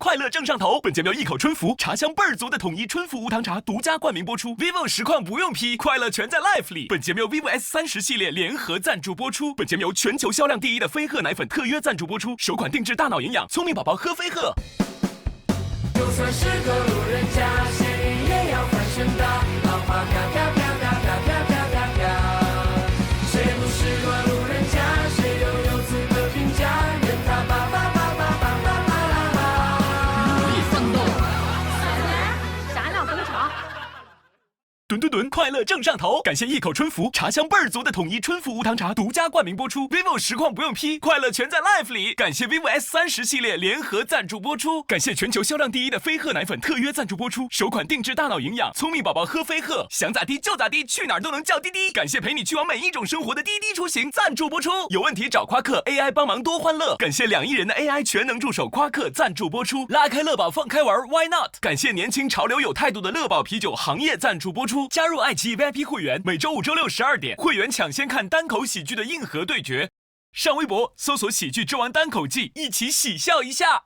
快乐正上头。本节目由一口春福茶香倍儿足的统一春福无糖茶独家冠名播出。vivo 实况不用 P， 快乐全在 Life 里。本节目由 vivo S30系列联合赞助播出。本节目由全球销量第1的飞鹤奶粉特约赞助播出。首款定制大脑营养，聪明宝宝喝飞鹤。就算是个路人甲，咸鱼也要翻身的。浪花飘飘飘飘飘飘飘飘飘，谁不是个路人甲？谁又有资格评价？任他叭叭叭叭叭叭叭啦啦。努力奋斗，闪亮登场。吨吨吨，快乐正上头！感谢一口春福茶香倍儿足的统一春福无糖茶独家冠名播出。vivo 实况不用 P， 快乐全在 Life 里。感谢 vivo S30系列联合赞助播出。感谢全球销量第1的飞鹤奶粉特约赞助播出。首款定制大脑营养，聪明宝宝喝飞鹤，想咋地就咋地，去哪儿都能叫滴滴。感谢陪你去往每一种生活的滴滴出行赞助播出。有问题找夸克 AI 帮忙多欢乐。感谢2亿人的 AI 全能助手夸克赞助播出。拉开乐宝放开玩 ，Why not？ 感谢年轻潮流有态度的乐宝啤酒行业赞助播出。加入爱奇艺 VIP 会员，每周5、周6、12点，会员抢先看单口喜剧的硬核对决。上微博搜索喜剧之王单口季，一起喜笑一下。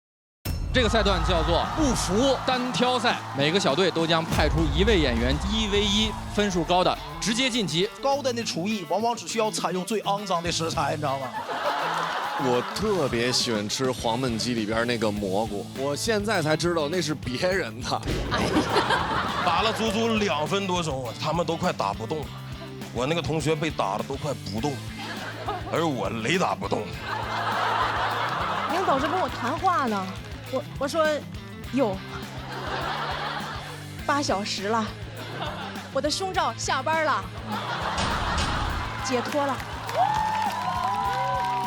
这个赛段叫做不服单挑赛，每个小队都将派出1位演员1v1，分数高的直接晋级。高端的厨艺往往只需要采用最肮脏的食材，你知道吗？我特别喜欢吃黄焖鸡里边那个蘑菇，我现在才知道那是别人的。打了足足2分多钟啊，他们都快打不动了。我那个同学被打的都快不动了，而我雷打不动。领导是跟我谈话呢，我说有8小时了，我的胸罩下班了，解脱了。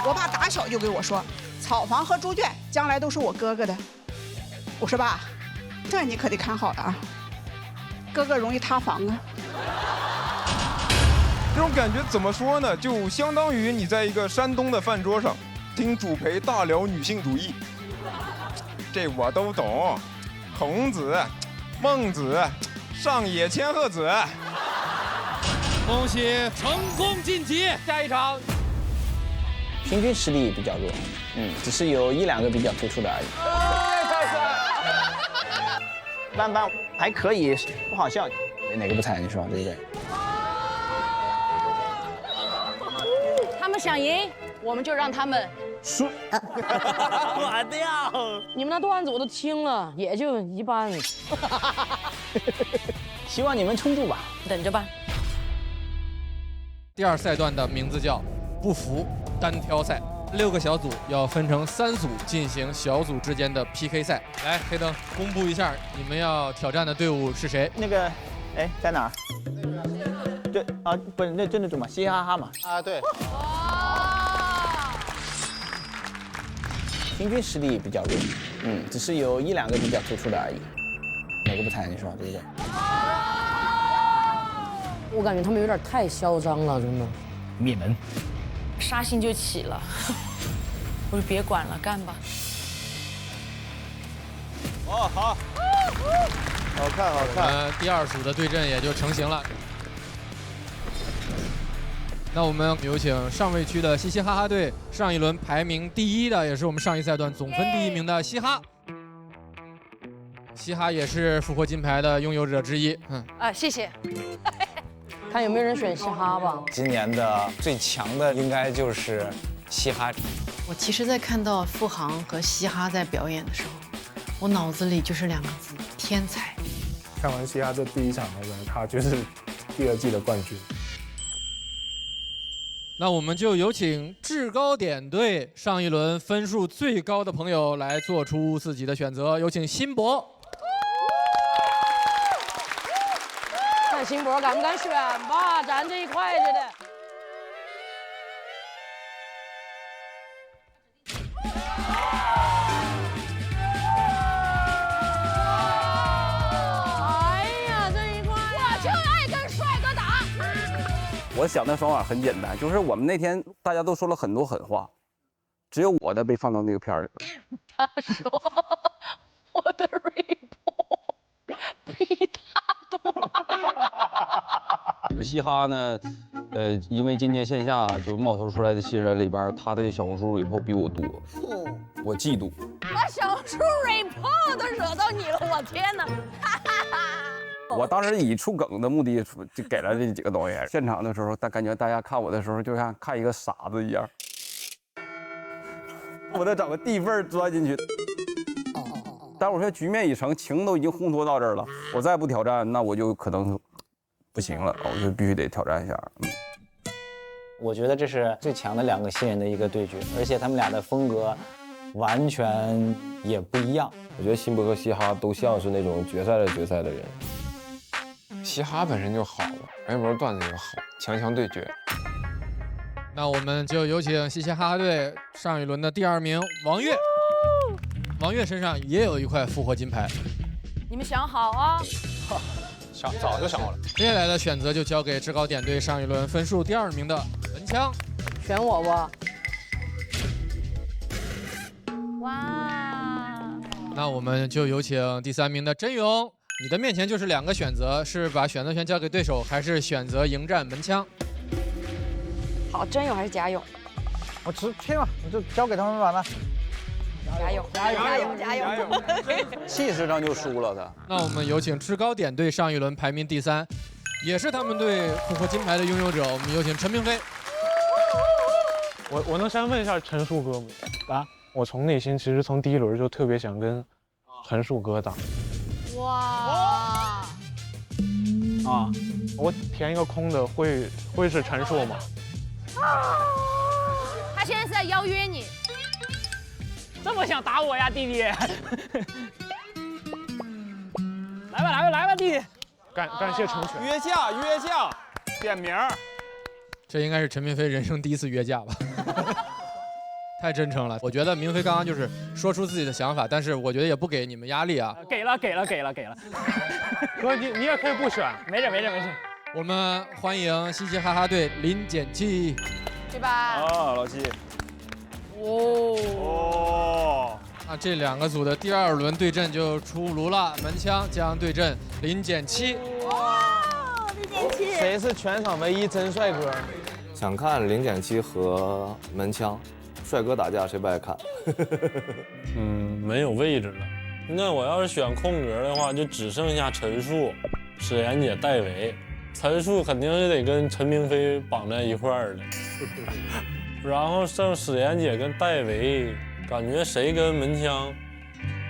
我爸打小就跟我说，草房和猪圈将来都是我哥哥的。我说爸，这你可得看好了啊，哥哥容易塌房啊。这种感觉怎么说呢？就相当于你在一个山东的饭桌上，听主陪大聊女性主义。这我都懂，孔子、孟子、上野千鹤子。恭喜成功晋级，下一场。平均实力比较弱，只是有1、2个比较突出的而已。一般般，还可以，不好笑。哪个不踩？你说对不对？他们想赢，我们就让他们输。我掉。你们那段子我都听了，也就一般。希望你们撑住吧，等着吧。第2赛段的名字叫不服单挑赛，6个小组要分成3组进行小组之间的 PK 赛。来，黑灯公布一下你们要挑战的队伍是谁？那个，哎，在哪儿？对啊，不是那真的组吗？嘻嘻哈哈嘛。啊，对。平均实力比较弱，只是有1、2个比较突出的而已。哪个不踩？你说对不对？我感觉他们有点太嚣张了，真的。灭门。杀心就起了，我说别管了，干吧。哦，好，好看，好看。第2组的对阵也就成型了。那我们有请上位区的嘻嘻哈哈队，上一轮排名第1的，也是我们上一赛段总分第1名的嘻哈。嘻哈也是复活金牌的拥有者之一。谢谢。看有没有人选嘻哈吧。今年的最强的应该就是嘻哈。我其实，在看到付航和嘻哈在表演的时候，我脑子里就是2个字：天才。看完嘻哈这第1场那个，他就是第2季的冠军。那我们就有请制高点队上一轮分数最高的朋友来做出自己的选择，有请辛博。看辛博敢不敢选吧，咱这一块着的。哎呀，这一块，我就爱跟帅哥打。我想的方法很简单，就是我们那天大家都说了很多狠话，只有我的被放到那个片儿里了。他说我的 report 比他多。嘻哈呢，因为今天线下就冒头出来的新人里边，他的小红书以后比我多，我嫉妒。我小红书出水泡都惹到你了，我天哪！我当时以出梗的目的就给了这几个东西。现场的时候，感觉大家看我的时候，就像看一个傻子一样。我得找个地缝钻进去。但我说局面已成，情都已经烘托到这儿了，我再不挑战，那我就可能不行了，我就必须得挑战一下。我觉得这是最强的2个新人的一个对决，而且他们俩的风格完全也不一样。我觉得辛博和嘻哈都像是那种决赛的人。嘻哈本身就好了，M 段子也好，强对决。那我们就有请嘻嘻哈哈队上一轮的第2名王悦。王悦身上也有一块复活金牌。你们想好啊？早就想好了。接下来的选择就交给制高点队上一轮分数第2名的文枪。选我不？哇！那我们就有请第3名的真勇。你的面前就是2个选择，是把选择权交给对手，还是选择迎战门枪？好，真勇还是假勇？我去吧，你就交给他们玩吧。加油！气势上就输了他。那我们有请制高点队上一轮排名第3，也是他们队复活金牌的拥有者。我们有请陈明飞。我能先问一下陈树哥吗？啊，我从内心其实从第1轮就特别想跟陈树哥打。哇！啊，我填一个空的会是陈树吗？他现在是在邀约你。这么想打我呀，弟弟？来吧，弟弟！感谢成全。约架，点名。这应该是陈明飞人生第1次约架吧？太真诚了。我觉得明飞刚刚就是说出自己的想法，但是我觉得也不给你们压力啊。给了。哥，你也可以不选。没事。我们欢迎嘻嘻哈哈队林简七。对吧？啊，老七。那这2个组的第2轮对阵就出炉了，门枪将对阵林简七。林简七，谁是全场唯一真帅哥？想看林简七和门枪，帅哥打架谁不爱看？没有位置了。那我要是选空格的话，就只剩下陈树、史岩姐、戴维。陈树肯定是得跟陈明飞绑在一块儿的。然后剩史岩姐跟戴维，感觉谁跟门枪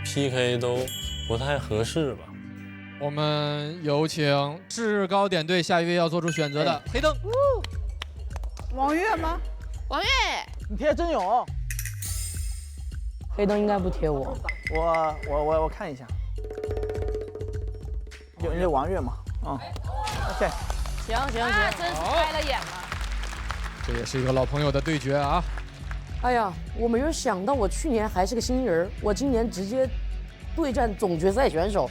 PK 都不太合适吧。我们有请制高点队下一位要做出选择的黑灯。王悦吗？王悦，你贴真勇。黑灯应该不贴我。我看一下。有王悦吗？OK。行，真是开了眼了。这也是一个老朋友的对决啊！哎呀，我没有想到我去年还是个新人，我今年直接对战总决赛选手，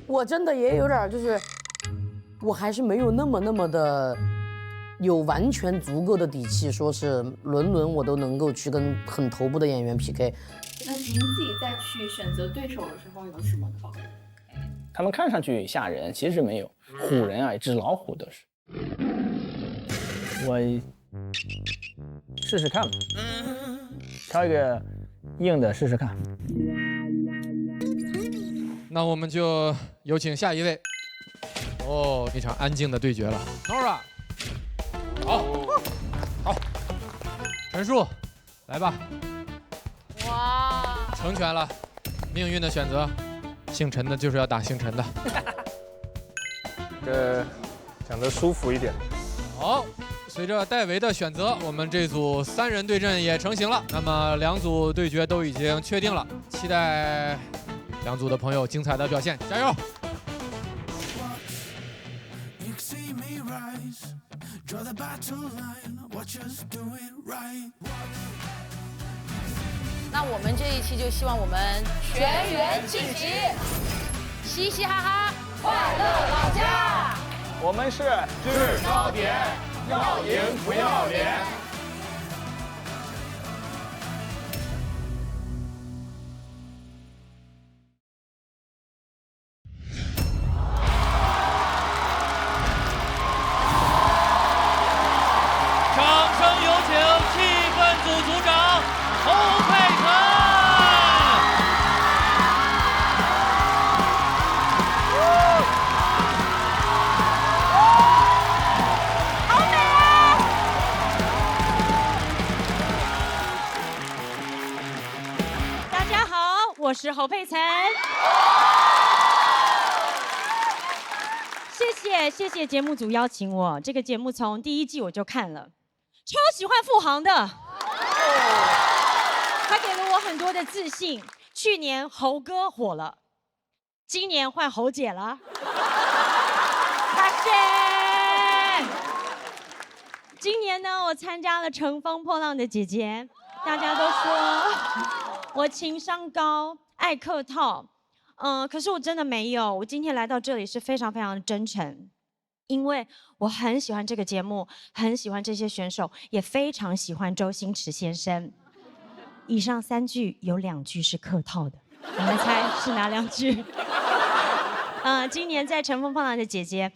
我真的也有点就是，我还是没有那么的有完全足够的底气，说是轮我都能够去跟很头部的演员 PK。那您自己再去选择对手的时候有什么考虑？他们看上去吓人，其实没有，唬人啊，一只老虎都是。我试试看吧，挑一个硬的试试看。那我们就有请下一位。一场安静的对决了。Nora， 好，陈树，来吧。哇，成全了，命运的选择，姓陈的就是要打姓陈的。讲得舒服一点。好。随着戴维的选择，我们这组3人对阵也成型了。那么2组对决都已经确定了，期待2组的朋友精彩的表现，加油！那我们这一期就希望我们全员晋级，嘻嘻哈哈，快乐老家。我们是制高点。要赢不要脸。掌声有请气氛组组长侯佩岑。持侯佩岑。谢谢节目组邀请我，这个节目从第1季我就看了，超喜欢傅航的，他给了我很多的自信。去年侯哥火了，今年换侯姐了。今年呢，我参加了《乘风破浪的姐姐》，大家都说我情商高，爱客套，可是我真的没有。我今天来到这里是非常非常的真诚，因为我很喜欢这个节目，很喜欢这些选手，也非常喜欢周星驰先生。以上3句有2句是客套的，你们猜是哪2句？今年在《乘风破浪的姐姐》。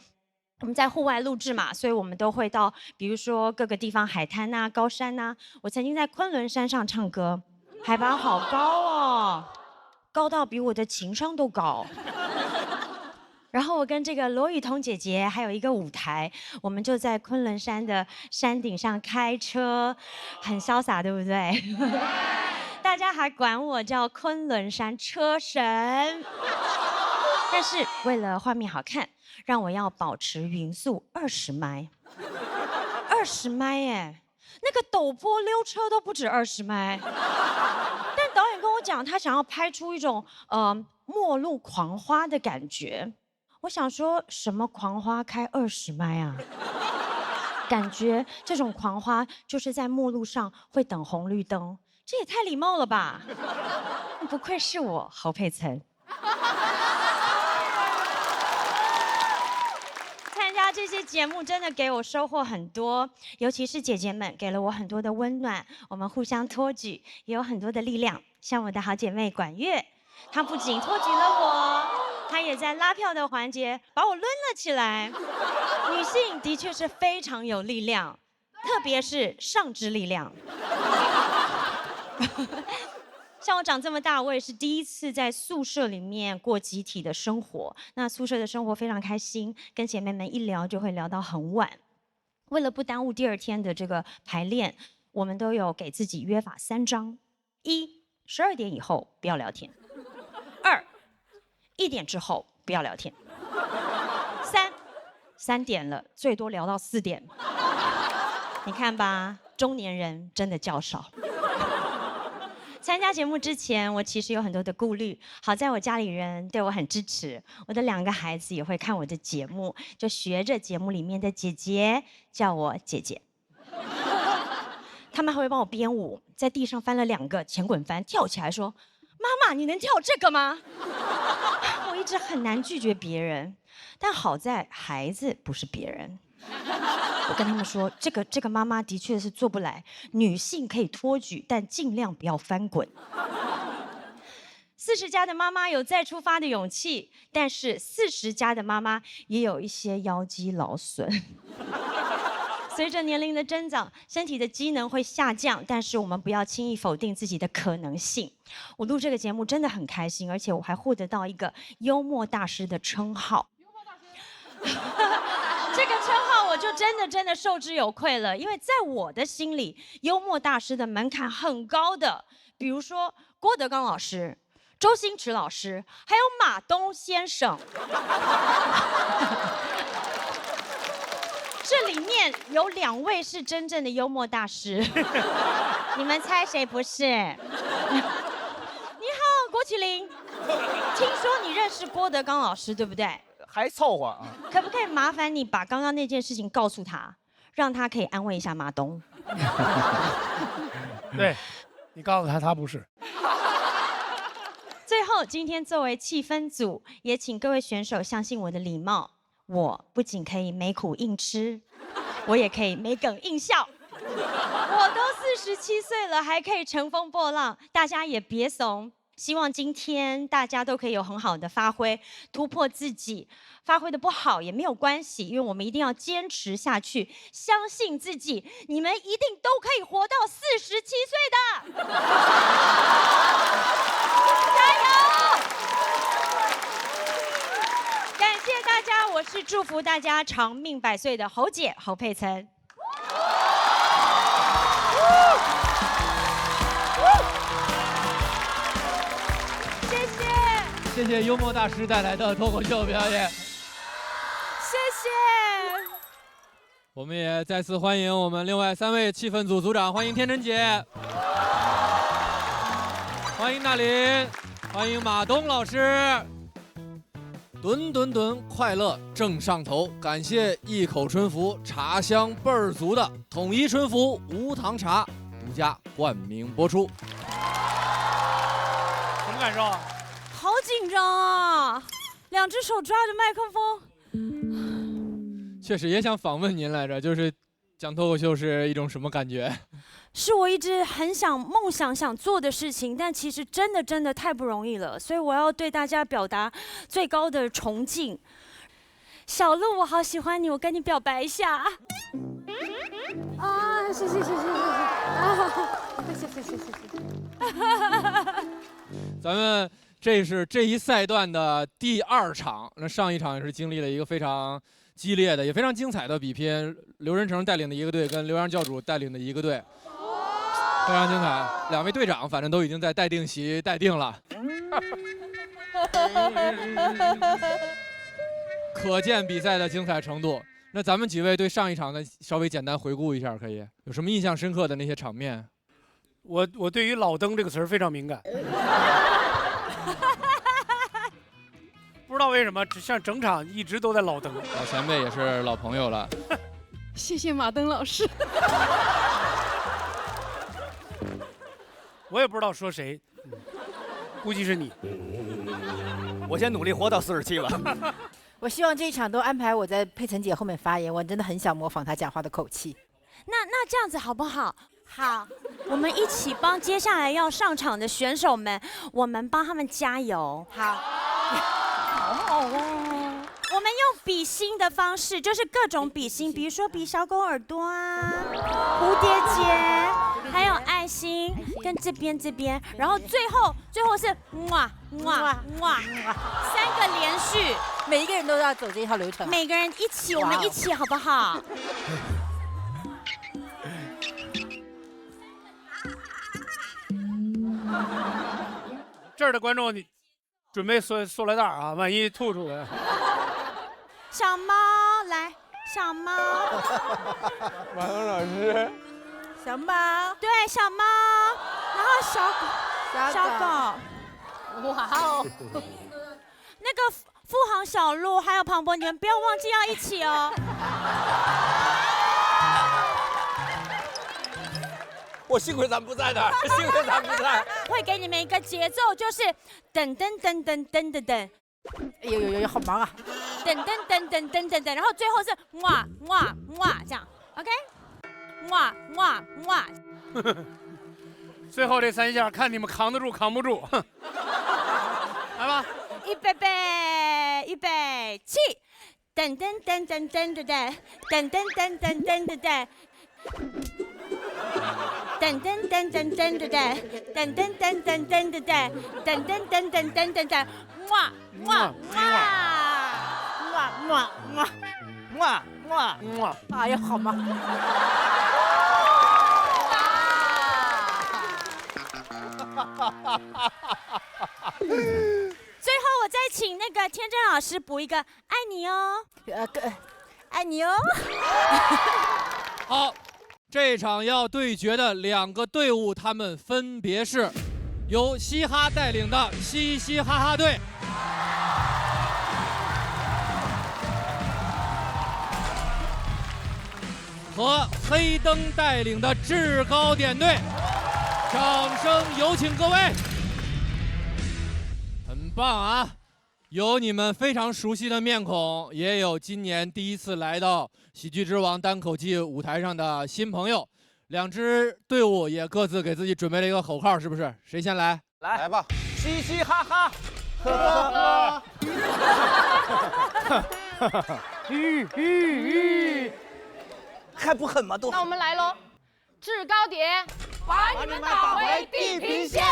我们在户外录制嘛，所以我们都会到，比如说各个地方海滩呐、高山呐。我曾经在昆仑山上唱歌，海拔好高哦，高到比我的情商都高。然后我跟这个罗雨彤姐姐还有一个舞台，我们就在昆仑山的山顶上开车，很潇洒，对不对？大家还管我叫昆仑山车神。但是为了画面好看，让我要保持匀速20迈，20迈哎，那个陡坡溜车都不止20迈。但导演跟我讲，他想要拍出一种末路狂花的感觉。我想说什么狂花开20迈啊？感觉这种狂花就是在末路上会等红绿灯，这也太礼貌了吧？不愧是我侯佩岑。参加这些节目真的给我收获很多，尤其是姐姐们给了我很多的温暖，我们互相托举，也有很多的力量。像我的好姐妹管乐，她不仅托举了我，她也在拉票的环节把我抡了起来。女性的确是非常有力量，特别是上肢力量。像我长这么大，我也是第一次在宿舍里面过集体的生活。那宿舍的生活非常开心，跟姐妹们一聊就会聊到很晚。为了不耽误第2天的这个排练，我们都有给自己约法3章：1、12点以后不要聊天；2、1点之后不要聊天；3、3点了最多聊到4点。你看吧，中年人真的较少。参加节目之前，我其实有很多的顾虑。好在我家里人对我很支持，我的2个孩子也会看我的节目，就学着节目里面的姐姐叫我姐姐。他们还会帮我编舞，在地上翻了2个前滚翻，跳起来说：“妈妈，你能跳这个吗？”我一直很难拒绝别人，但好在孩子不是别人。我跟他们说，这个妈妈的确是做不来，女性可以托举，但尽量不要翻滚。40加的妈妈有再出发的勇气，但是40加的妈妈也有一些腰肌劳损。随着年龄的增长，身体的机能会下降，但是我们不要轻易否定自己的可能性。我录这个节目真的很开心，而且我还获得到一个幽默大师的称号。这个称号我就真的受之有愧了，因为在我的心里，幽默大师的门槛很高的，比如说郭德纲老师、周星驰老师，还有马东先生。这里面有2位是真正的幽默大师，你们猜谁不是？你好，郭麒麟，听说你认识郭德纲老师，对不对？还凑合啊！可不可以麻烦你把刚刚那件事情告诉他，让他可以安慰一下马东？对，你告诉他，他不是。最后，今天作为气氛组，也请各位选手相信我的礼貌。我不仅可以没苦硬吃，我也可以没梗硬笑。我都47岁了，还可以乘风破浪，大家也别怂。希望今天大家都可以有很好的发挥，突破自己。发挥的不好也没有关系，因为我们一定要坚持下去，相信自己，你们一定都可以活到47岁的。加油！感谢大家，我是祝福大家长命百岁的侯姐侯佩岑。谢谢谢幽默大师带来的脱口秀表演，谢谢。我们也再次欢迎我们另外3位气氛组组长，欢迎天真姐，欢迎娜琳，欢迎马东老师。吨吨吨，快乐正上头！感谢一口春福，茶香倍儿足的统一春福无糖茶独家冠名播出。什么感受啊？好紧张啊！2只手抓着麦克风。确实也想访问您来着，就是讲脱口秀是一种什么感觉？是我一直很梦想做的事情，但其实真的太不容易了，所以我要对大家表达最高的崇敬。小鹿，我好喜欢你，我跟你表白一下。啊，谢谢啊，谢谢。咱们这是这一赛段的第2场，那上一场也是经历了一个非常激烈的，也非常精彩的比拼，刘仁成带领的一个队跟刘洋教主带领的一个队，非常精彩。2位队长反正都已经在待定席待定了，可见比赛的精彩程度。那咱们几位对上一场的稍微简单回顾一下，可以有什么印象深刻的那些场面？我对于老登这个词儿非常敏感。不知道为什么，像整场一直都在老登。老前辈也是老朋友了。谢谢马登老师。我也不知道说谁，估计是你。我先努力活到47吧。我希望这一场都安排我在佩岑姐后面发言，我真的很想模仿她讲话的口气。那这样子好不好？好，我们一起帮接下来要上场的选手们，我们帮他们加油。好，好好哦。我们用比心的方式，就是各种比心，比如说比小狗耳朵啊、蝴蝶结，还有爱心，跟这边，然后最后是3个连续，每一个人都要走这一套流程，每个人一起，我们一起好不好？这儿的观众，你准备塑料袋啊，万一吐出来。小猫来，小猫。马东老师。小猫。对，小猫，然后小狗。哇哦。那个富航、小鹿还有庞博，你们不要忘记要一起哦。我幸亏咱不在那儿，幸亏咱不在。会给你们一个节奏，就是噔噔噔噔噔噔噔。有，好忙啊！噔噔噔噔噔噔噔，然后最后是这样 ，OK？最后这3下，看你们扛得住扛不住。来吧，预备，起！噔噔噔噔噔噔噔，噔噔噔噔噔噔噔。噔噔噔噔噔噔噔，噔噔噔噔噔噔噔，噔噔噔噔噔噔噔，哎呀，好吗？最后我再请那个天真老师补一个爱你哦，爱你哦。好。这场要对决的2个队伍，他们分别是由嘻哈带领的嘻嘻哈哈队，和黑灯带领的制高点队。掌声有请各位！很棒啊！有你们非常熟悉的面孔，也有今年第1次来到喜剧之王单口季舞台上的新朋友。2支队伍也各自给自己准备了一个口号，是不是？谁先来？来吧，嘻嘻哈哈，呵呵呵，还不狠吗？都。那我们来喽，制高点，把你们打回地平线。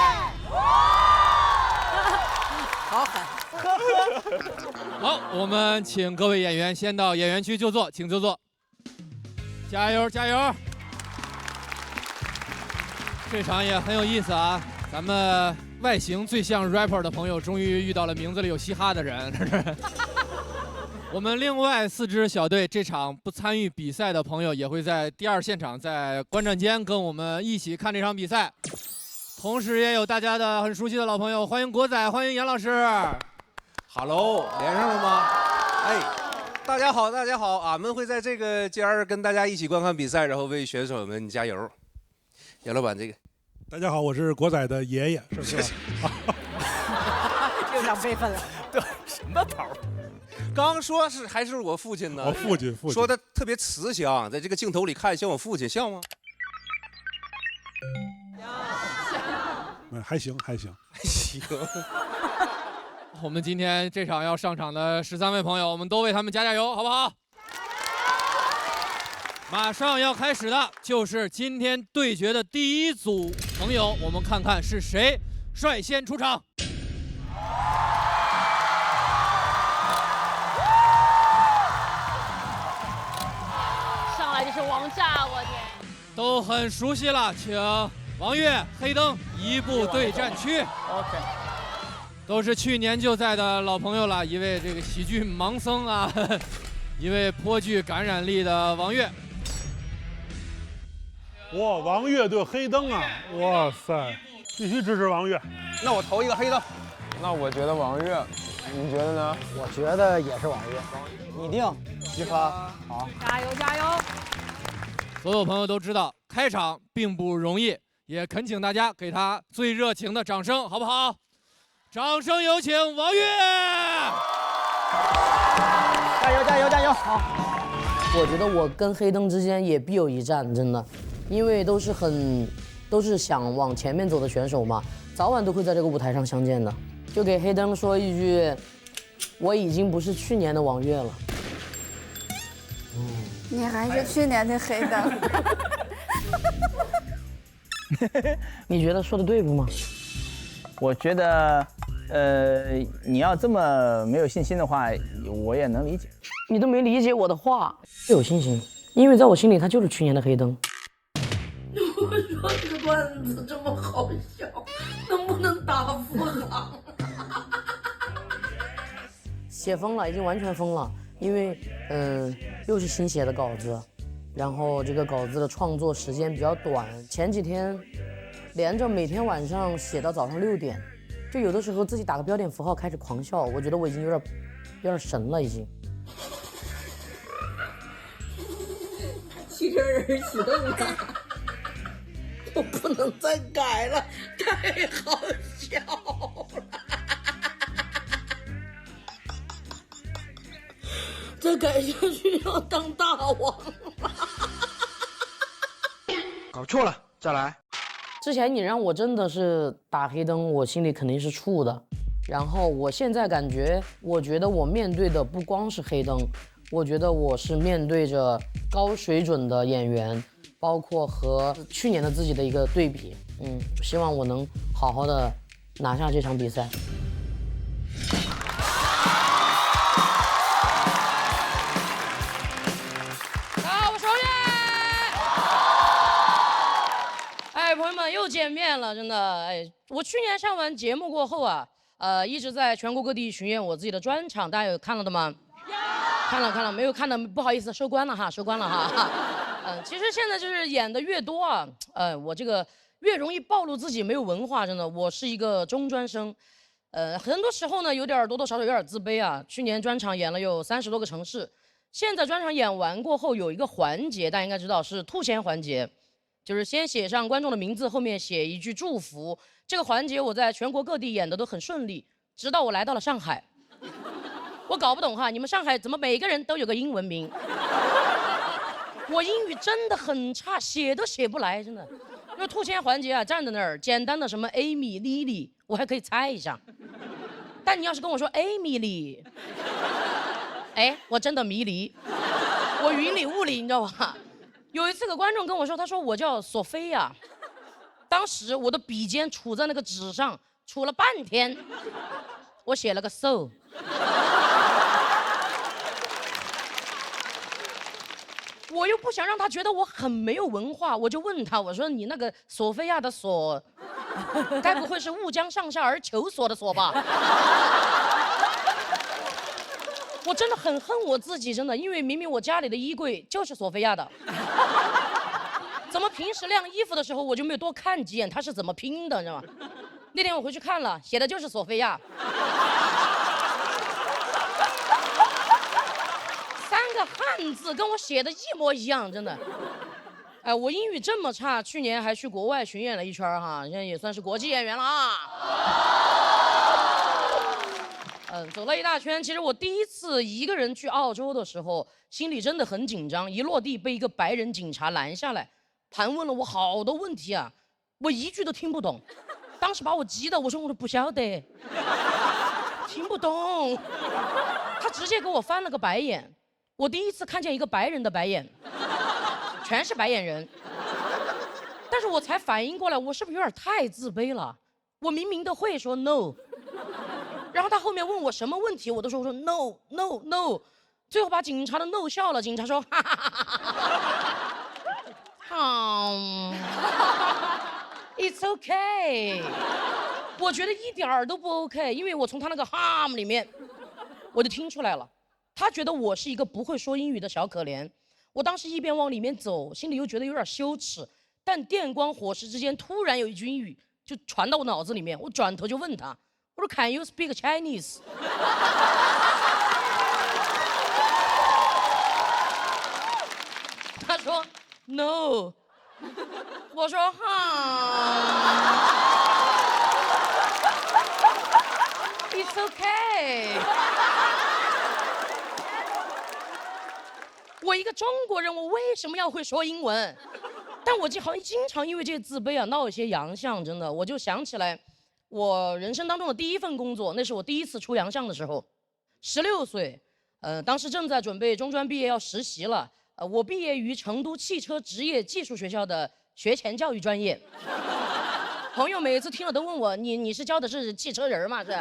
好狠！好，我们请各位演员先到演员区就坐，请就坐。加油，加油！这场也很有意思啊，咱们外形最像 rapper 的朋友终于遇到了名字里有嘻哈的人。我们另外4支小队这场不参与比赛的朋友也会在第2现场，在观战间跟我们一起看这场比赛。同时也有大家的很熟悉的老朋友，欢迎国仔，欢迎严老师。Hello， 连上了吗？哎，大家好，大家好，俺们会在这个间儿跟大家一起观看比赛，然后为选手们加油。严老板，这个。大家好，我是国仔的爷爷，是不是？又长辈分了，对，什么头？刚说是还是我父亲呢？我父亲说的特别慈祥，在这个镜头里看像我父亲，像吗？还行，还行，还行。我们今天这场要上场的13位朋友，我们都为他们加油，好不好？马上要开始的就是今天对决的第1组朋友，我们看看是谁率先出场。上来就是王炸，我天！都很熟悉了，请王悦、黑灯移步对战区。OK。都是去年就在的老朋友了，一位这个喜剧盲僧啊，一位颇具感染力的王悦。哇，王悦对黑灯啊！哇塞，必须支持王悦。那我投一个黑灯。那我觉得王悦，你觉得呢？我觉得也是王悦。你定，徐科，好，加油加油！所有朋友都知道，开场并不容易，也恳请大家给他最热情的掌声，好不好？掌声有请王悦！加油加油加油！好，我觉得我跟黑灯之间也必有一战，真的，因为都是想往前面走的选手嘛，早晚都会在这个舞台上相见的。就给黑灯说一句，我已经不是去年的王悦了。你还是去年的黑灯。你觉得说的对不吗？我觉得，你要这么没有信心的话，我也能理解。你都没理解我的话，有信心，因为在我心里他就是去年的黑灯。我说这个段子这么好笑，能不能打富航？写疯了，已经完全疯了，因为又是新写的稿子，然后这个稿子的创作时间比较短，前几天连着每天晚上写到早上6点，就有的时候自己打个标点符号开始狂笑，我觉得我已经有点神了已经。汽车人启动了，我不能再改了，太好笑了。再改下去要当大王了。搞错了，再来。之前你让我真的是打黑灯，我心里肯定是怵的。然后我现在感觉，我觉得我面对的不光是黑灯，我觉得我是面对着高水准的演员，包括和去年的自己的一个对比。希望我能好好的拿下这场比赛。朋友们又见面了，真的哎！我去年上完节目过后啊，一直在全国各地巡演我自己的专场，大家有看了的吗？看了，没有看的不好意思，收官了哈。其实现在就是演的越多啊，我这个越容易暴露自己没有文化，真的，我是一个中专生，很多时候呢多多少少有点自卑啊。去年专场演了有30多个城市，现在专场演完过后有一个环节，大家应该知道是吐钱环节。就是先写上观众的名字，后面写一句祝福。这个环节我在全国各地演的都很顺利，直到我来到了上海。我搞不懂哈，你们上海怎么每个人都有个英文名？我英语真的很差，写都写不来，真的。因为吐钱环节啊，站在那儿，简单的什么 Amy、Lily， 我还可以猜一下。但你要是跟我说 Amy， 哎，我真的迷离，我云里雾里，你知道吧？有一次，个观众跟我说，他说我叫索菲亚，当时我的笔尖杵在那个纸上，杵了半天，我写了个 so。我又不想让他觉得我很没有文化，我就问他，我说你那个索菲亚的索该不会是误将上下而求索的索吧？我真的很恨我自己，真的，因为明明我家里的衣柜就是索菲亚的，怎么平时晾衣服的时候我就没有多看几眼它是怎么拼的，你知道吗？那天我回去看了，写的就是索菲亚，3个汉字跟我写的一模一样，真的。哎，我英语这么差，去年还去国外巡演了一圈哈，现在也算是国际演员了啊。走了一大圈。其实我第一次一个人去澳洲的时候，心里真的很紧张。一落地被一个白人警察拦下来，盘问了我好多问题啊，我一句都听不懂。当时把我急的，我说不晓得，听不懂。他直接给我翻了个白眼。我第一次看见一个白人的白眼，全是白眼人。但是我才反应过来，我是不是有点太自卑了？我明明都会说 no。然后他后面问我什么问题，我都说no no no， 最后把警察的 no 笑了。警察说哈哈哈哈，it's okay。我觉得一点儿都不 OK， 因为我从他那个 harm 里面，我就听出来了，他觉得我是一个不会说英语的小可怜。我当时一边往里面走，心里又觉得有点羞耻，但电光火石之间，突然有一句英语就传到我脑子里面，我转头就问他。我说 Can you speak Chinese？ 他说 No。我说It's okay。我一个中国人，我为什么要会说英文？但我好像经常因为这个自卑啊闹一些洋相，真的，我就想起来。我人生当中的第一份工作，那是我第一次出洋相的时候，16岁，当时正在准备中专毕业要实习了，我毕业于成都汽车职业技术学校的学前教育专业。朋友每次听了都问我，你是教的是汽车人吗？是。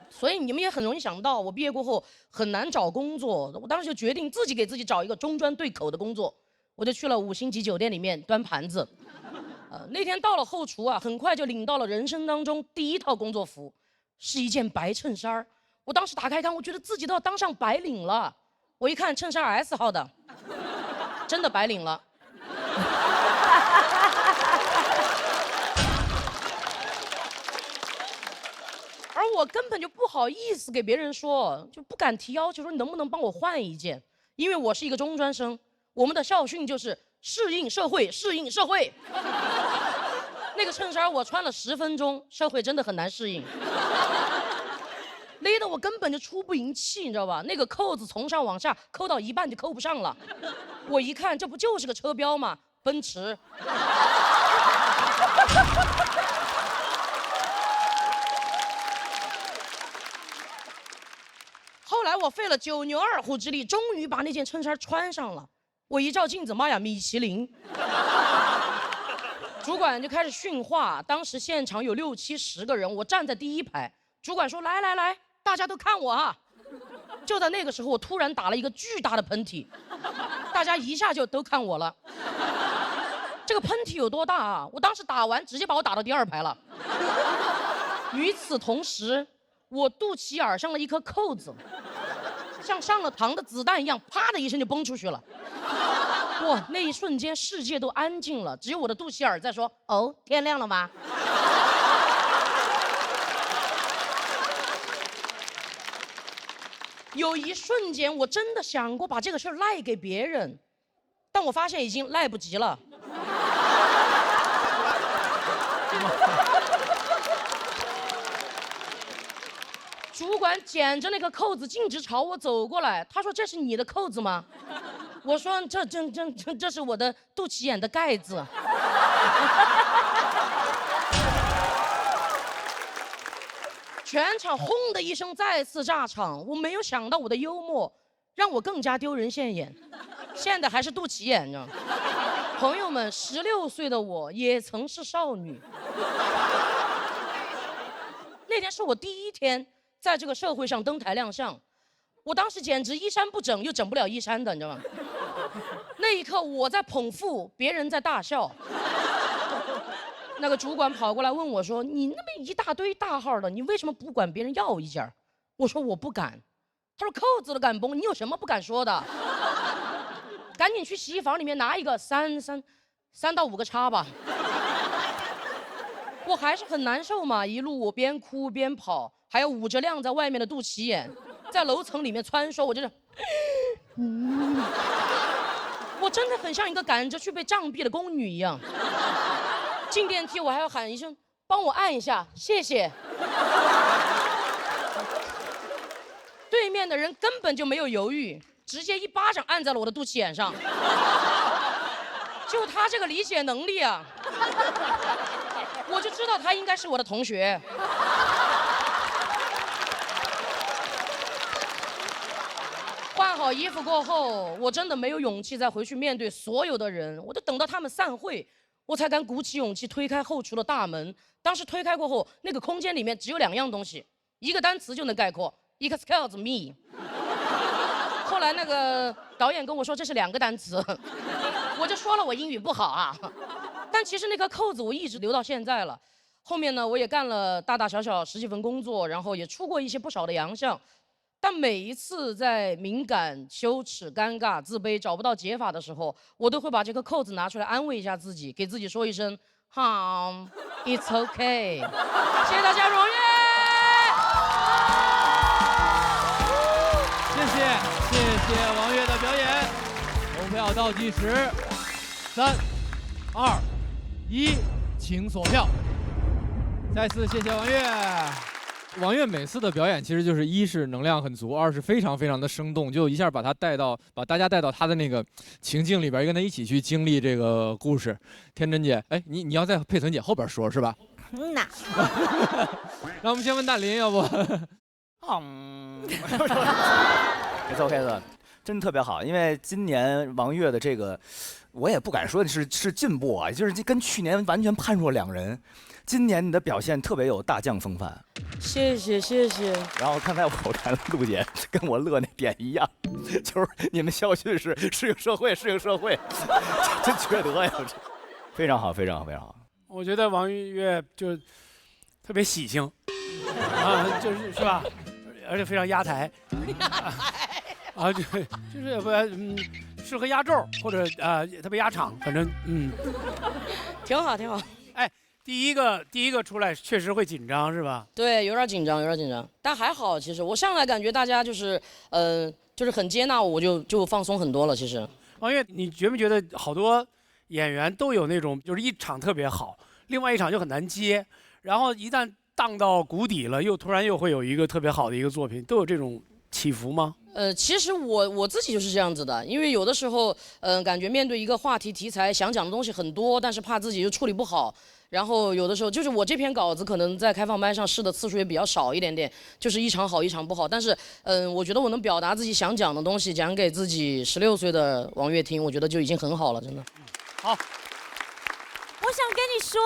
所以你们也很容易想到，我毕业过后很难找工作，我当时就决定自己给自己找一个中专对口的工作，我就去了5星级酒店里面端盘子。那天到了后厨啊，很快就领到了人生当中第一套工作服，是一件白衬衫。我当时打开看，我觉得自己都要当上白领了。我一看衬衫 S 号的，真的白领了。而我根本就不好意思给别人说，就不敢提要求，说你能不能帮我换一件，因为我是一个中专生，我们的校训就是适应社会，适应社会。那个衬衫我穿了10分钟，社会真的很难适应，勒得我根本就出不赢气，你知道吧？那个扣子从上往下扣到一半就扣不上了。我一看，这不就是个车标吗？奔驰。后来我费了9牛2虎之力，终于把那件衬衫穿上了。我一照镜子，妈呀，米其林！主管就开始训话，当时现场有60、70个人，我站在第1排。主管说：“来来来，大家都看我啊！”就在那个时候，我突然打了一个巨大的喷嚏，大家一下就都看我了。这个喷嚏有多大啊？我当时打完，直接把我打到第2排了。与此同时，我肚脐眼上了一颗扣子，像上了膛的子弹一样，啪的一声就崩出去了。哇，那一瞬间世界都安静了，只有我的肚脐眼在说：“哦，天亮了吗？”有一瞬间，我真的想过把这个事儿赖给别人，但我发现已经来不及了。主管捡着那个扣子，径直朝我走过来，他说：“这是你的扣子吗？”我说：“这是我的肚脐眼的盖子。”全场轰的一声再次炸场。我没有想到我的幽默让我更加丢人现眼，现在还是肚脐眼呢。朋友们，16岁的我也曾是少女。那天是我第1天在这个社会上登台亮相，我当时简直衣衫不整又整不了衣衫的，你知道吗？那一刻我在捧腹，别人在大笑。那个主管跑过来问我说：“你那么一大堆大号的，你为什么不管别人要一件？”我说：“我不敢。”他说：“扣子都敢崩，你有什么不敢说的？赶紧去洗衣房里面拿一个3到5个叉吧。”我还是很难受嘛，一路我边哭边跑，还有捂着亮在外面的肚脐眼，在楼层里面穿梭，我就是，我真的很像一个赶着去被杖毙的宫女一样。进电梯我还要喊一声帮我按一下，谢谢。对面的人根本就没有犹豫，直接一巴掌按在了我的肚脐眼上。就他这个理解能力啊，我就知道他应该是我的同学。换好衣服过后，我真的没有勇气再回去面对所有的人，我就等到他们散会，我才敢鼓起勇气推开后厨的大门。当时推开过后，那个空间里面只有2样东西，一个单词就能概括 ，excuse me。后来那个导演跟我说这是2个单词，我就说了我英语不好啊。但其实那颗扣子我一直留到现在了。后面呢，我也干了大大小小10几份工作，然后也出过一些不少的洋相。但每一次在敏感、羞耻、尴尬、自卑找不到解法的时候，我都会把这颗扣子拿出来安慰一下自己，给自己说一声好 ，It's okay。谢谢大家，荣誉。谢谢王悦的表演。投票倒计时，3、2、1，请锁票。再次谢谢王悦。王悦每次的表演其实就是一是能量很足，二是非常非常的生动，就一下把大家带到他的那个情境里边，跟他一起去经历这个故事。天真姐，哎，你要在佩岑姐后边说是吧？嗯呐。那我们先问大林，要不？没错，真特别好。因为今年王悦的这个，我也不敢说是进步啊，就是跟去年完全判若两人。今年你的表现特别有大将风范，谢谢。然后刚才我看陆姐跟我乐那点一样，就是你们校训是适应社会，真缺德呀！非常好。我觉得王悦就特别喜庆啊，是吧？而且非常压台，啊，就是不适合压轴或者特别压场，反正挺好。哎。第一个出来确实会紧张是吧？对，有点紧张，但还好。其实我上来感觉大家就是很接纳我，就放松很多了。其实，王悦，你觉没觉得好多演员都有那种，就是一场特别好，另外一场就很难接，然后一旦荡到谷底了，突然又会有一个特别好的一个作品，都有这种起伏吗？其实我自己就是这样子的，因为有的时候，感觉面对一个话题题材，想讲的东西很多，但是怕自己又处理不好。然后有的时候就是我这篇稿子可能在开放麦上试的次数也比较少一点点，就是一场好一场不好。但是我觉得我能表达自己想讲的东西，讲给自己16岁的王悦听，我觉得就已经很好了，真的。好，我想跟你说，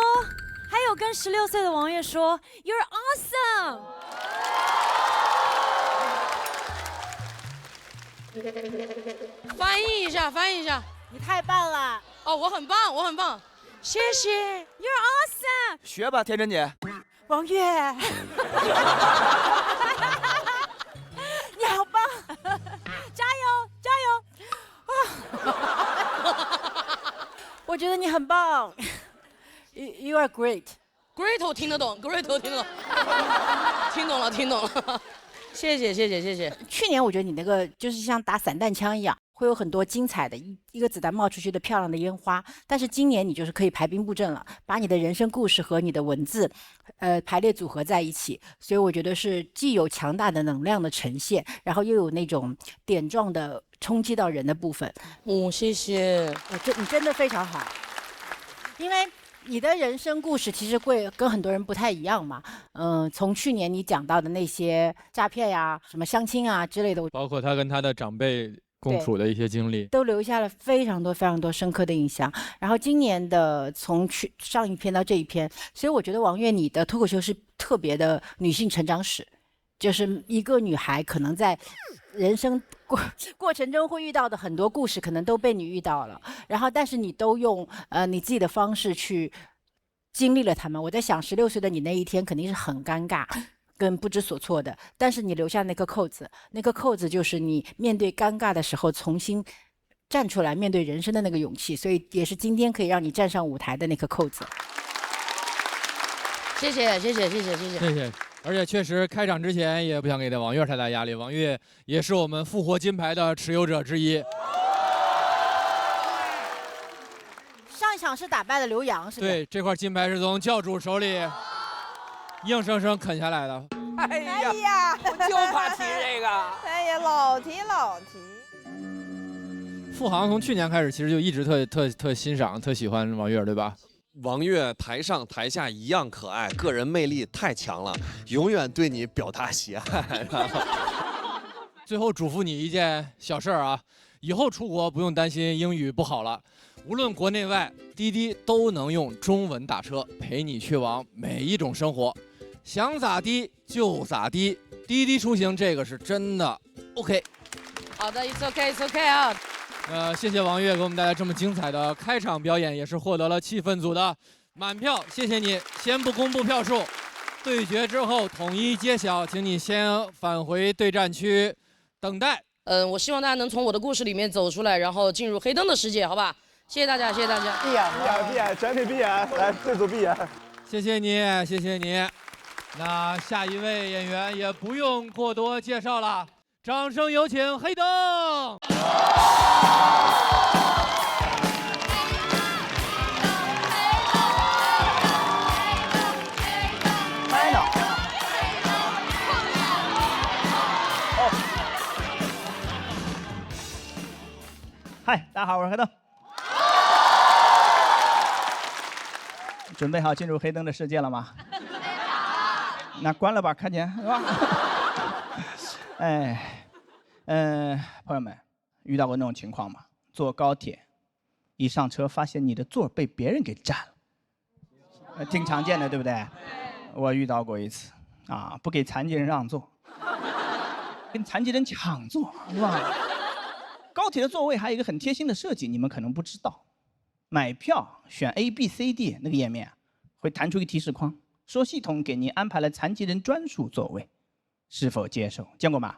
还有跟16岁的王悦说 ，You're awesome。翻译一下，你太棒了。哦，我很棒。谢谢 ，You're awesome。学吧，天真姐。王悦，你好棒，加油！我觉得你很棒 ，You are great。Great 我听得懂，听懂了。谢谢。去年我觉得你那个就是像打散弹枪一样。会有很多精彩的一个子弹冒出去的漂亮的烟花，但是今年你就是可以排兵布阵了，把你的人生故事和你的文字，排列组合在一起，所以我觉得是既有强大的能量的呈现，然后又有那种点状的冲击到人的部分。谢谢，你真的非常好，因为你的人生故事其实会跟很多人不太一样嘛，从去年你讲到的那些诈骗呀、什么相亲啊之类的，包括他跟他的长辈共处的一些经历，都留下了非常多深刻的印象。然后今年的从上一篇到这一篇，所以我觉得王悦你的脱口秀是特别的女性成长史，就是一个女孩可能在人生过程中会遇到的很多故事，可能都被你遇到了，然后但是你都用你自己的方式去经历了他们。我在想，16岁的你那一天肯定是很尴尬。跟不知所措的，但是你留下那颗扣子，那颗扣子就是你面对尴尬的时候重新站出来面对人生的那个勇气，所以也是今天可以让你站上舞台的那颗扣子。谢谢。谢谢。而且确实开场之前也不想给王悦太大压力，王悦也是我们复活金牌的持有者之一。上一场是打败了刘洋，是吧？对，这块金牌是从教主手里硬生生啃下来的。哎呀，我就怕提这个。哎呀，老提。付航从去年开始，其实就一直特欣赏、特喜欢王悦，对吧？王悦台上台下一样可爱，个人魅力太强了，永远对你表达喜爱。最后嘱咐你一件小事儿啊，以后出国不用担心英语不好了，无论国内外，滴滴都能用中文打车，陪你去往每一种生活。想咋地就咋地，滴滴出行这个是真的 OK。好的 ，It's OK 啊。谢谢王悦给我们带来这么精彩的开场表演，也是获得了气氛组的满票，谢谢你。先不公布票数，对决之后统一揭晓，请你先返回对战区等待。我希望大家能从我的故事里面走出来，然后进入黑灯的世界，好吧？谢谢大家。闭眼，全体闭眼，来，这组闭眼。谢谢你。那下一位演员也不用过多介绍了，掌声有请黑灯。嗨，大家好，我是黑灯。准备好进入黑灯的世界了吗？那关了吧，看见是吧？朋友们，遇到过那种情况吗？坐高铁，一上车发现你的座被别人给占了，挺常见的，对不对？我遇到过一次，不给残疾人让座，跟残疾人抢座，是吧？高铁的座位还有一个很贴心的设计，你们可能不知道，买票选 A、B、C、D 那个页面会弹出一个提示框，说系统给您安排了残疾人专属座位，是否接受？见过吗？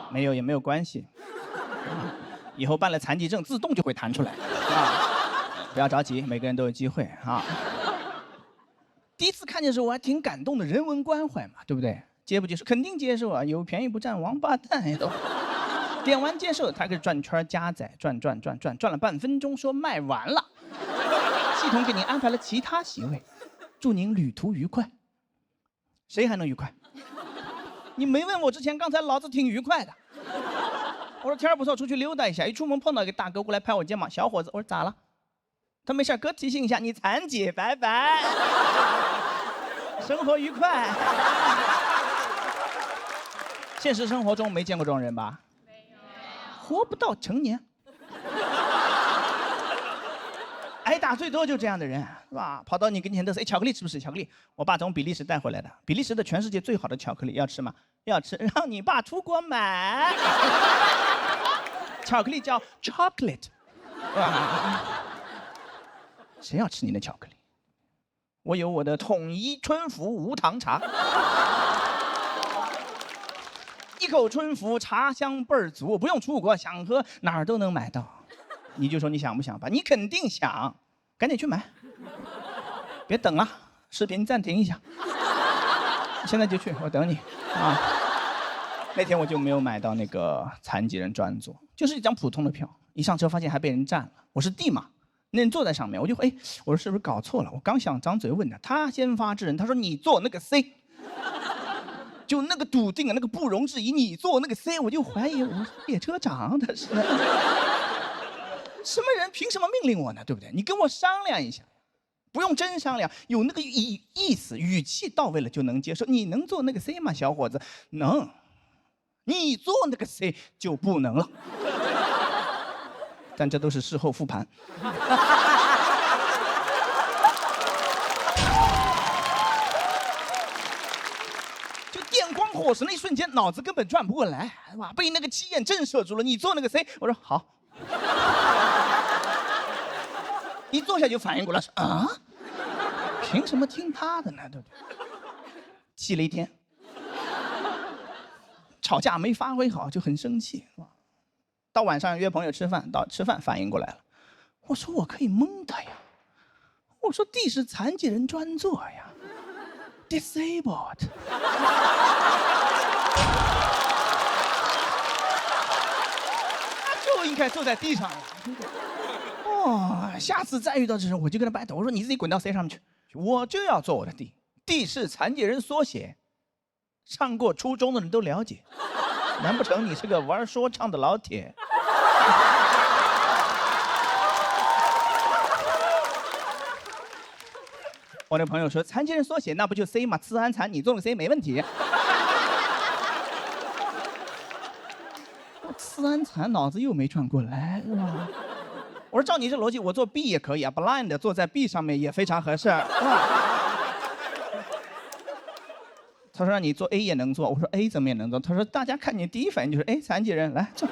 没有也没有关系，以后办了残疾证自动就会弹出来不要着急，每个人都有机会第一次看见的时候我还挺感动的，人文关怀嘛，对不对？接不接受？肯定接受啊，有便宜不占王八蛋呀都。点完接受，他开始转圈加载，转了半分钟，说卖完了。系统给您安排了其他席位，祝您旅途愉快。谁还能愉快？你没问我之前，刚才老子挺愉快的。我说天儿不错，出去溜达一下。一出门碰到一个大哥过来拍我肩膀，小伙子，我说咋了？他没事，哥提醒一下，你残疾，拜拜。生活愉快。现实生活中没见过这种人吧？活不到成年，挨打最多就这样的人，是吧？跑到你跟前都是，巧克力吃不吃？巧克力，我爸从比利时带回来的，比利时的全世界最好的巧克力，要吃吗？要吃，让你爸出国买。巧克力叫 chocolate， 谁要吃你的巧克力？我有我的统一春福无糖茶。一口春福，茶香倍儿足，不用出国，想喝哪儿都能买到。你就说你想不想吧？你肯定想，赶紧去买，别等了，视频暂停一下，现在就去，我等你那天我就没有买到那个残疾人专座，就是一张普通的票，一上车发现还被人占了。我是 D 嘛，那人坐在上面，我就我说是不是搞错了？我刚想张嘴问他先发制人，他说你坐那个 C。就那个笃定啊，那个不容置疑，你坐那个 C， 我就怀疑我是列车长，他是什么人？凭什么命令我呢？对不对？你跟我商量一下，不用真商量，有那个意思，语气到位了就能接受。你能坐那个 C 吗，小伙子？能。你坐那个 C 就不能了。但这都是事后复盘。火神的一瞬间，脑子根本转不过来，哇！被那个气焰震慑住了。你坐那个 C， 我说好。一坐下就反应过来，凭什么听他的呢？对不对？气了一天，吵架没发挥好就很生气，是吧？到晚上约朋友吃饭，到吃饭反应过来了，我说我可以蒙他呀，我说地是残疾人专座呀 ，disabled。他就应该坐在地上呀。哦，下次再遇到这种，我就跟他掰头，我说你自己滚到 C 上面去，我就要坐我的地。地是残疾人缩写，上过初中的人都了解。难不成你是个玩说唱的老铁？我那朋友说，残疾人缩写那不就 C 吗？次安残，你做个 C 没问题。次安残脑子又没转过来，是吧？我说照你这逻辑，我做 B 也可以啊 ，blind 坐在 B 上面也非常合适，是吧？他说让你做 A 也能做，我说 A 怎么也能做？他说大家看你第一反应就是哎，残疾人来坐。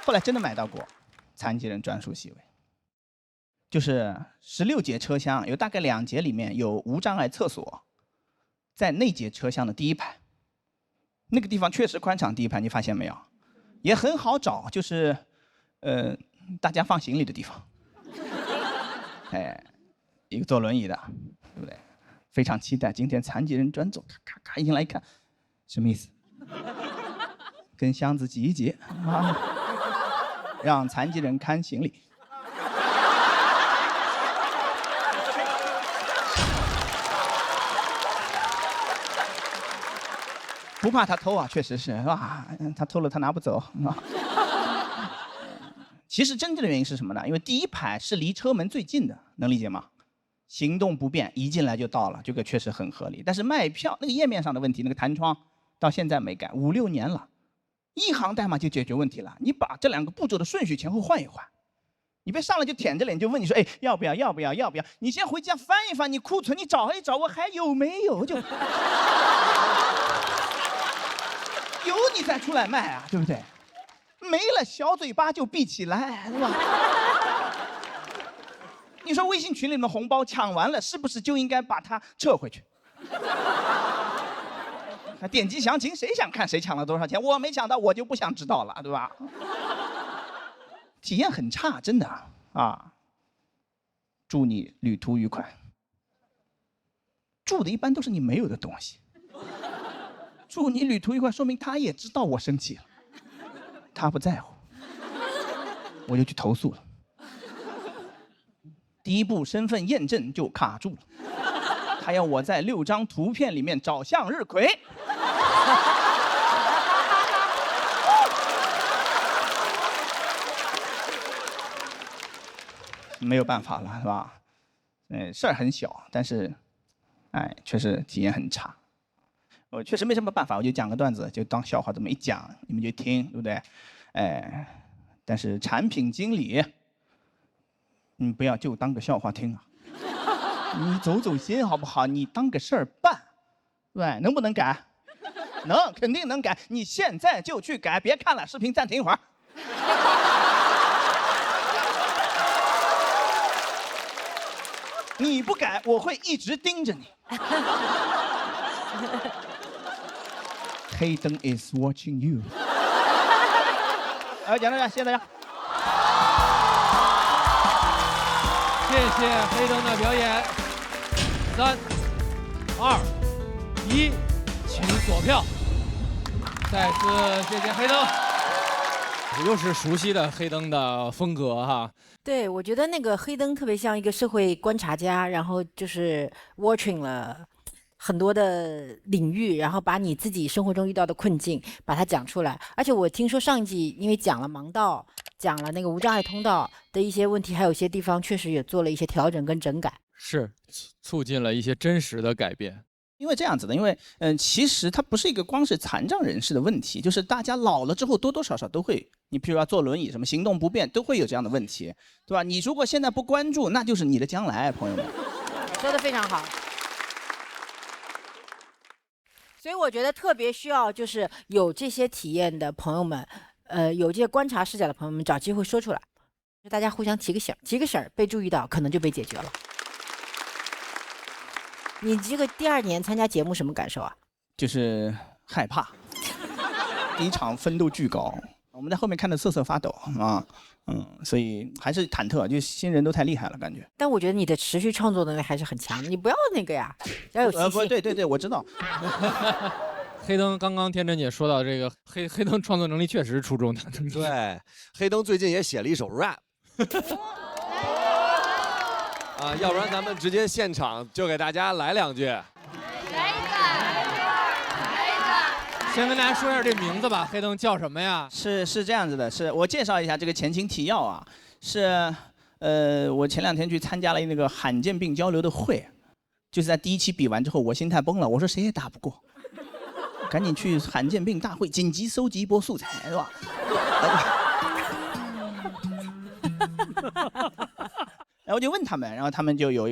后来真的买到过残疾人专属席位，就是16节车厢，有大概2节里面有无障碍厕所，在那节车厢的第一排。那个地方确实宽敞，第一排你发现没有？也很好找，就是大家放行李的地方。哎。一个坐轮椅的，对不对？非常期待今天残疾人专座，咔咔咔一进来一看，什么意思？跟箱子挤一挤啊，让残疾人看行李。不怕他偷啊，确实是吧？他偷了他拿不走啊。其实真正的原因是什么呢？因为第一排是离车门最近的，能理解吗？行动不便，一进来就到了，这个确实很合理。但是卖票那个页面上的问题，那个弹窗到现在没改，5、6年了，一行代码就解决问题了。你把这2个步骤的顺序前后换一换，你别上来就舔着脸就问你说，哎，要不要？你先回家翻一翻，你库存你找一找，我还有没有？就有你再出来卖啊，对不对？没了，小嘴巴就闭起来，对吧？你说微信群里面红包抢完了，是不是就应该把它撤回去？点击详情，谁想看谁抢了多少钱？我没抢到，我就不想知道了，对吧？体验很差，真的啊！祝你旅途愉快。祝的一般都是你没有的东西。祝你旅途愉快，说明他也知道我生气了，他不在乎，我就去投诉了。第一步身份验证就卡住了，他要我在6张图片里面找向日葵。没有办法了，是吧？事儿很小，但是，哎，确实体验很差。我确实没什么办法，我就讲个段子，就当笑话这么一讲，你们就听，对不对？但是产品经理。你不要就当个笑话听啊！你走走心好不好？你当个事儿办，对，能不能改？能，肯定能改。你现在就去改，别看了，视频暂停一会儿。你不改，我会一直盯着你。黑灯 is watching you。讲到这，谢谢大家。谢谢黑灯的表演。3、2、1，请锁票。再次谢谢黑灯，又是熟悉的黑灯的风格哈。对，我觉得那个黑灯特别像一个社会观察家，然后就是 watching 了很多的领域，然后把你自己生活中遇到的困境把它讲出来。而且我听说上一季因为讲了盲道，讲了那个无障碍通道的一些问题，还有一些地方确实也做了一些调整跟整改，是促进了一些真实的改变。因为这样子的，因为其实它不是一个光是残障人士的问题，就是大家老了之后多多少少都会，你譬如要坐轮椅，什么行动不便，都会有这样的问题，对吧？你如果现在不关注，那就是你的将来，朋友们。说得非常好。所以我觉得特别需要就是有这些体验的朋友们，有这些观察视角的朋友们找机会说出来。大家互相提个醒，提个醒被注意到，可能就被解决了。你这个第2年参加节目什么感受啊？就是害怕，第1场分度巨高，我们在后面看得瑟瑟发抖啊，所以还是忐忑，就新人都太厉害了感觉。但我觉得你的持续创作能力还是很强的，你不要那个呀，要有信心。对，我知道。黑灯刚刚天真姐说到这个黑灯创作能力确实是出众的。对，黑灯最近也写了一首 rap。啊，要不然咱们直接现场就给大家来2句。来一个。先跟大家说一下这名字吧，黑灯叫什么呀？是这样子的，是我介绍一下这个前情提要啊，是我前2天去参加了那个罕见病交流的会，就是在第1期比完之后，我心态崩了，我说谁也打不过，赶紧去罕见病大会紧急搜集一波素材，是吧？然后我就问他们，然后他们就有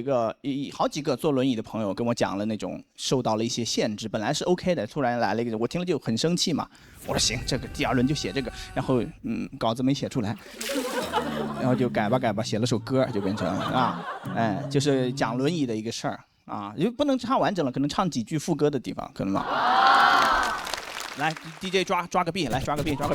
好几个坐轮椅的朋友跟我讲了那种受到了一些限制，本来是 OK 的，突然来了一个，我听了就很生气嘛。我说行，这个第2轮就写这个，然后稿子没写出来，然后就改吧，写了首歌就变成就是讲轮椅的一个事儿啊，就不能唱完整了，可能唱几句副歌的地方可能吧。来 DJ 抓个 B， 来抓个 B 啊！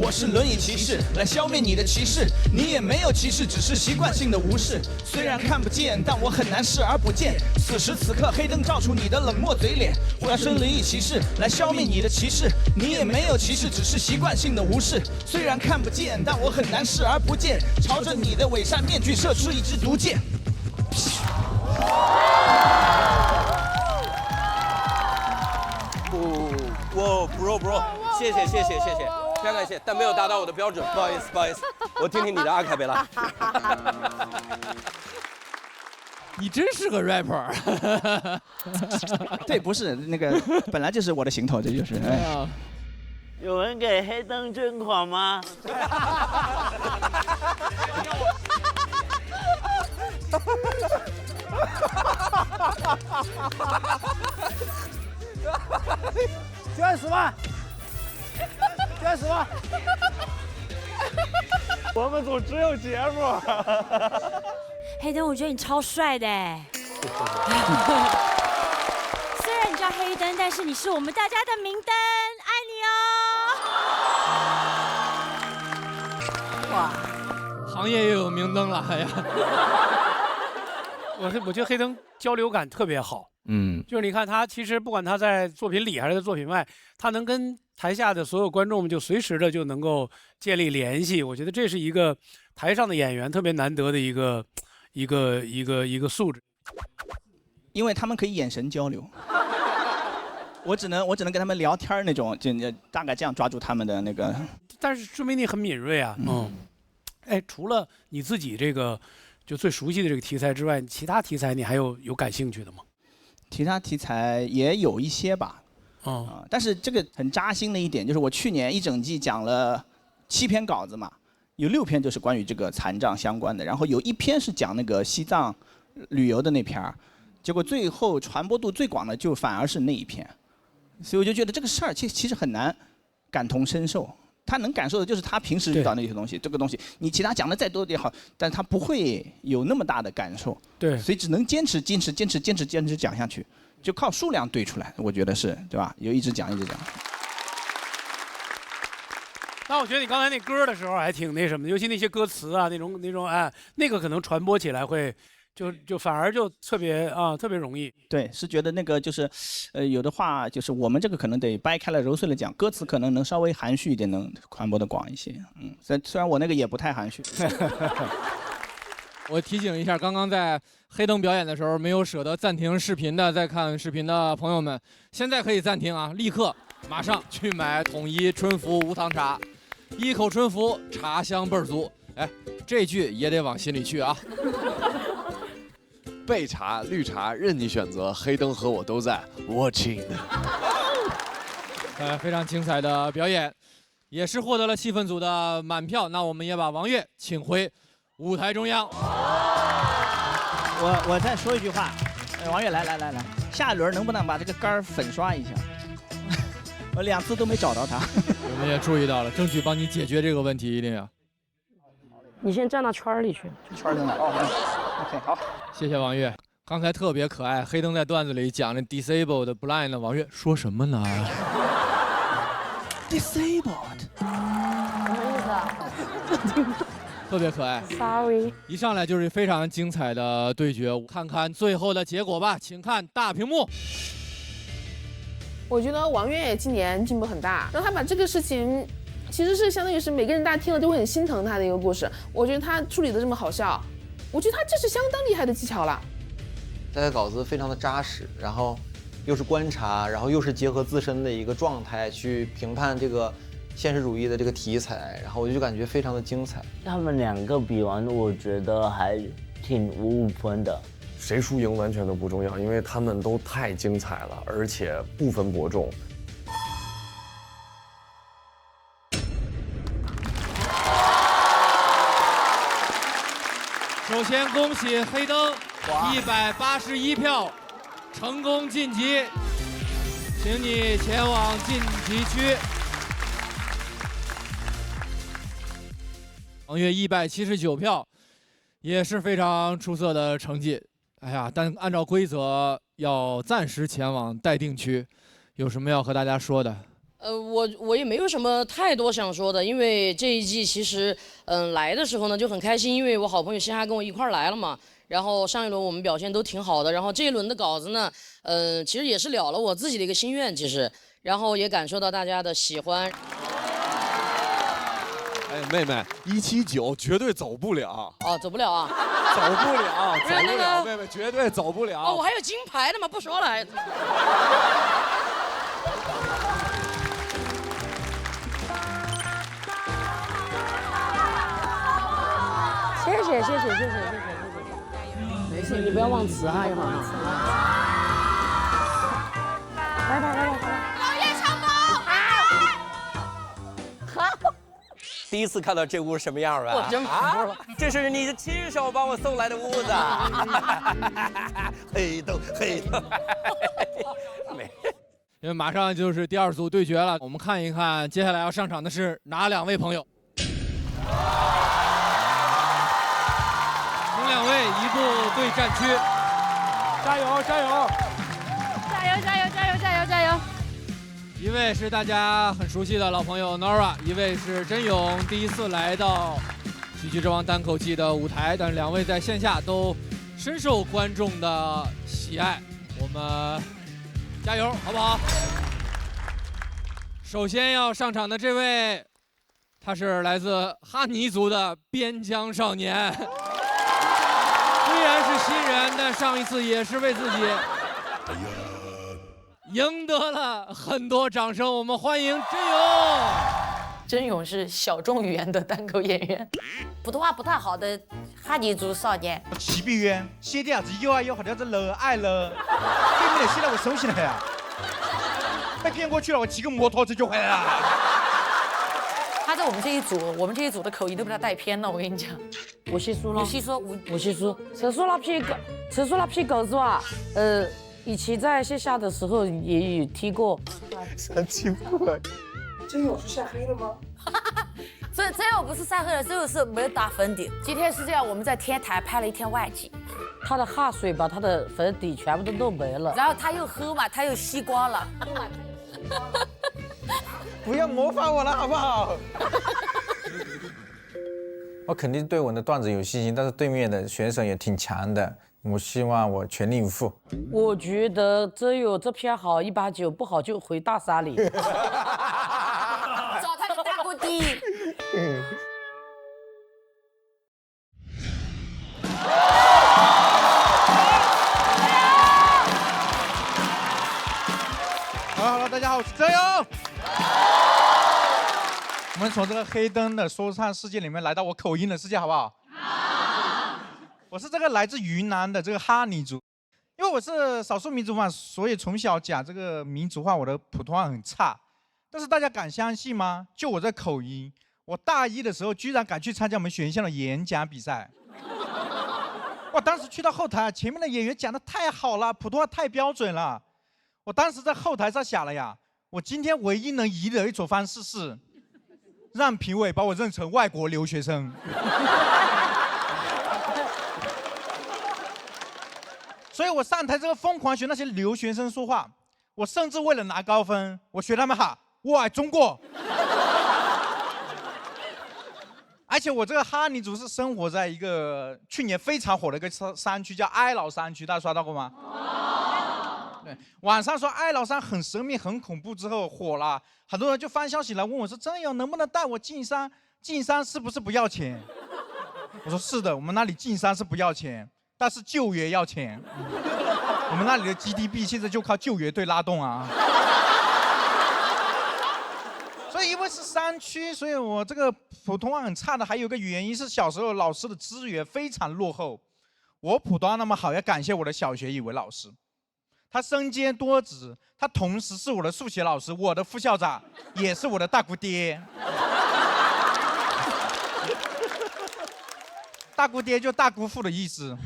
我是轮椅骑士，来消灭你的歧视。你也没有歧视，只是习惯性的无视。虽然看不见，但我很难视而不见。此时此刻，黑灯照出你的冷漠嘴脸。我要是轮椅骑士，来消灭你的歧视。你也没有歧视，只是习惯性的无视。虽然看不见，但我很难视而不见。朝着你的伪善面具射出一支毒箭。bro， 谢谢，非常感谢，但没有达到我的标准，不好意思，我听听你的阿卡贝拉。你真是个 rapper。对，不是那个，本来就是我的行头，这就是。有人给黑灯捐款吗？捐10万，捐10万。我们组只有节目。黑灯，我觉得你超帅的哎。虽然你叫黑灯，但是你是我们大家的明灯，爱你哦。哇，行业也有明灯了，哎呀。我觉得黑灯交流感特别好。就是你看他，其实不管他在作品里还是在作品外，他能跟台下的所有观众们就随时的就能够建立联系。我觉得这是一个台上的演员特别难得的一个素质，因为他们可以眼神交流。我只能跟他们聊天那种，就大概这样抓住他们的那个。但是说明你很敏锐啊。哎，除了你自己这个就最熟悉的这个题材之外，其他题材你还有感兴趣的吗？其他题材也有一些吧，但是这个很扎心的一点就是，我去年一整季讲了7篇稿子嘛，有6篇就是关于这个残障相关的，然后有1篇是讲那个西藏旅游的那篇，结果最后传播度最广的就反而是那一篇，所以我就觉得这个事儿其实很难感同身受。他能感受的就是他平时遇到那些东西，这个东西你其他讲的再多也好，但他不会有那么大的感受。对，所以只能坚持讲下去，就靠数量堆出来。我觉得是，对吧？一直讲。但我觉得你刚才那歌的时候还挺那什么的，尤其那些歌词啊，那种哎，那个可能传播起来会。就反而就特别容易。对，是觉得那个就是，有的话就是我们这个可能得掰开了揉碎了讲，歌词可能能稍微含蓄一点，能传播的广一些。虽然我那个也不太含蓄。我提醒一下，刚刚在黑灯表演的时候没有舍得暂停视频的，在看视频的朋友们，现在可以暂停啊，立刻马上去买统一春福无糖茶，一口春福，茶香倍儿足。哎，这句也得往心里去啊。焙茶、绿茶任你选择，黑灯和我都在 watching。非常精彩的表演，也是获得了气氛组的满票。那我们也把王悦请回舞台中央。我再说一句话，王悦来。下一轮能不能把这个杆粉刷一下？我2次都没找到他。我们也注意到了，争取帮你解决这个问题，一定要。你先站到圈里去。圈在哪？哦 ，OK， 好。谢谢王悦，刚才特别可爱。黑灯在段子里讲那 disabled blind 的王悦说什么呢 ？disabled， 什么意思啊？特别可爱。Sorry， 一上来就是非常精彩的对决，看看最后的结果吧，请看大屏幕。我觉得王悦今年进步很大，让他把这个事情，其实是相当于是每个人大家听了都会很心疼他的一个故事。我觉得他处理的这么好笑，我觉得他这是相当厉害的技巧了。这个稿子非常的扎实，然后又是观察，然后又是结合自身的一个状态去评判这个现实主义的这个题材，然后我就感觉非常的精彩。他们2个比完，我觉得还挺5分的。谁输赢完全都不重要，因为他们都太精彩了，而且不分伯仲。首先恭喜黑灯181票成功晋级，请你前往晋级区。王悦179票，也是非常出色的成绩。哎呀，但按照规则要暂时前往待定区，有什么要和大家说的？我也没有什么太多想说的，因为这一季其实来的时候呢就很开心，因为我好朋友嘻哈跟我一块儿来了嘛。然后上一轮我们表现都挺好的，然后这一轮的稿子呢，其实也是了了我自己的一个心愿，其实，然后也感受到大家的喜欢。哎，妹妹，179绝对走不了。哦，走不了啊。走不了，走不了，妹妹绝对走不了。哦，我还有金牌的嘛，不说了。谢谢。没事，你不要忘词啊，一会儿。来。老爷成功！好。第一次看到这屋什么样吧？我真服了。这是你亲手帮我送来的屋子。黑灯。因为马上就是第2组对决了，我们看一看接下来要上场的是哪2位朋友。请2位移步对战区，加油！加油！一位是大家很熟悉的老朋友 Nora， 一位是真勇，第一次来到喜剧之王单口季的舞台，但是2位在线下都深受观众的喜爱，我们加油，好不好？首先要上场的这位，他是来自哈尼族的边疆少年，虽然是新人，但上一次也是为自己赢得了很多掌声，我们欢迎真勇。真勇是小众语言的单口演员，普通话不太好的哈尼族少年。骑比员写的啥子有啊有，好像是了爱了，根本写到我手心了呀！被骗过去了，我骑个摩托车就回来了。他在我们这一组的口音都被他带偏了，我跟你讲。我先说了。我先说。陈述那批狗子啊，以前在线下的时候也有提过。神奇怪。真勇是晒黑了吗？真勇不是晒黑了，真勇是没有打粉底。今天是这样，我们在天台拍了一天外景，他的汗水把他的粉底全部都弄没了，然后他又喝嘛，他又吸光了。不要模仿我了，好不好？我肯定对我的段子有信心，但是对面的选手也挺强的，我希望我全力以赴。我觉得真勇这篇好189，不好就回大山里。找他的大锅底。好了，大家好，我是真勇。我们从这个黑灯的说唱世界里面来到我口音的世界，好不好？好。我是这个来自云南的这个哈尼族，因为我是少数民族嘛，所以从小讲这个民族话，我的普通话很差。但是大家敢相信吗？就我这口音，我大一的时候居然敢去参加我们学校的演讲比赛。我我当时去到后台，前面的演员讲的太好了，普通话太标准了。我当时在后台上想了呀，我今天唯一能赢的一种方式是，让评委把我认成外国留学生。所以我上台之后疯狂学那些留学生说话，我甚至为了拿高分，我学他们喊“我爱中国”。而且我这个哈尼族是生活在一个去年非常火的一个山区，叫哀牢山区，大家刷到过吗？对，网上说哀牢山很神秘、很恐怖之后火了，很多人就发消息来问我说：“真友能不能带我进山？进山是不是不要钱？”我说：“是的，我们那里进山是不要钱。”但是救援要钱，我们那里的 GDP 现在就靠救援队拉动啊。所以因为是山区，所以我这个普通话很差的，还有一个原因是小时候老师的资源非常落后。我普通话那么好，要感谢我的小学语文老师，他身兼多职，他同时是我的数学老师，我的副校长，也是我的大姑爹。大姑爹就大姑父的意思。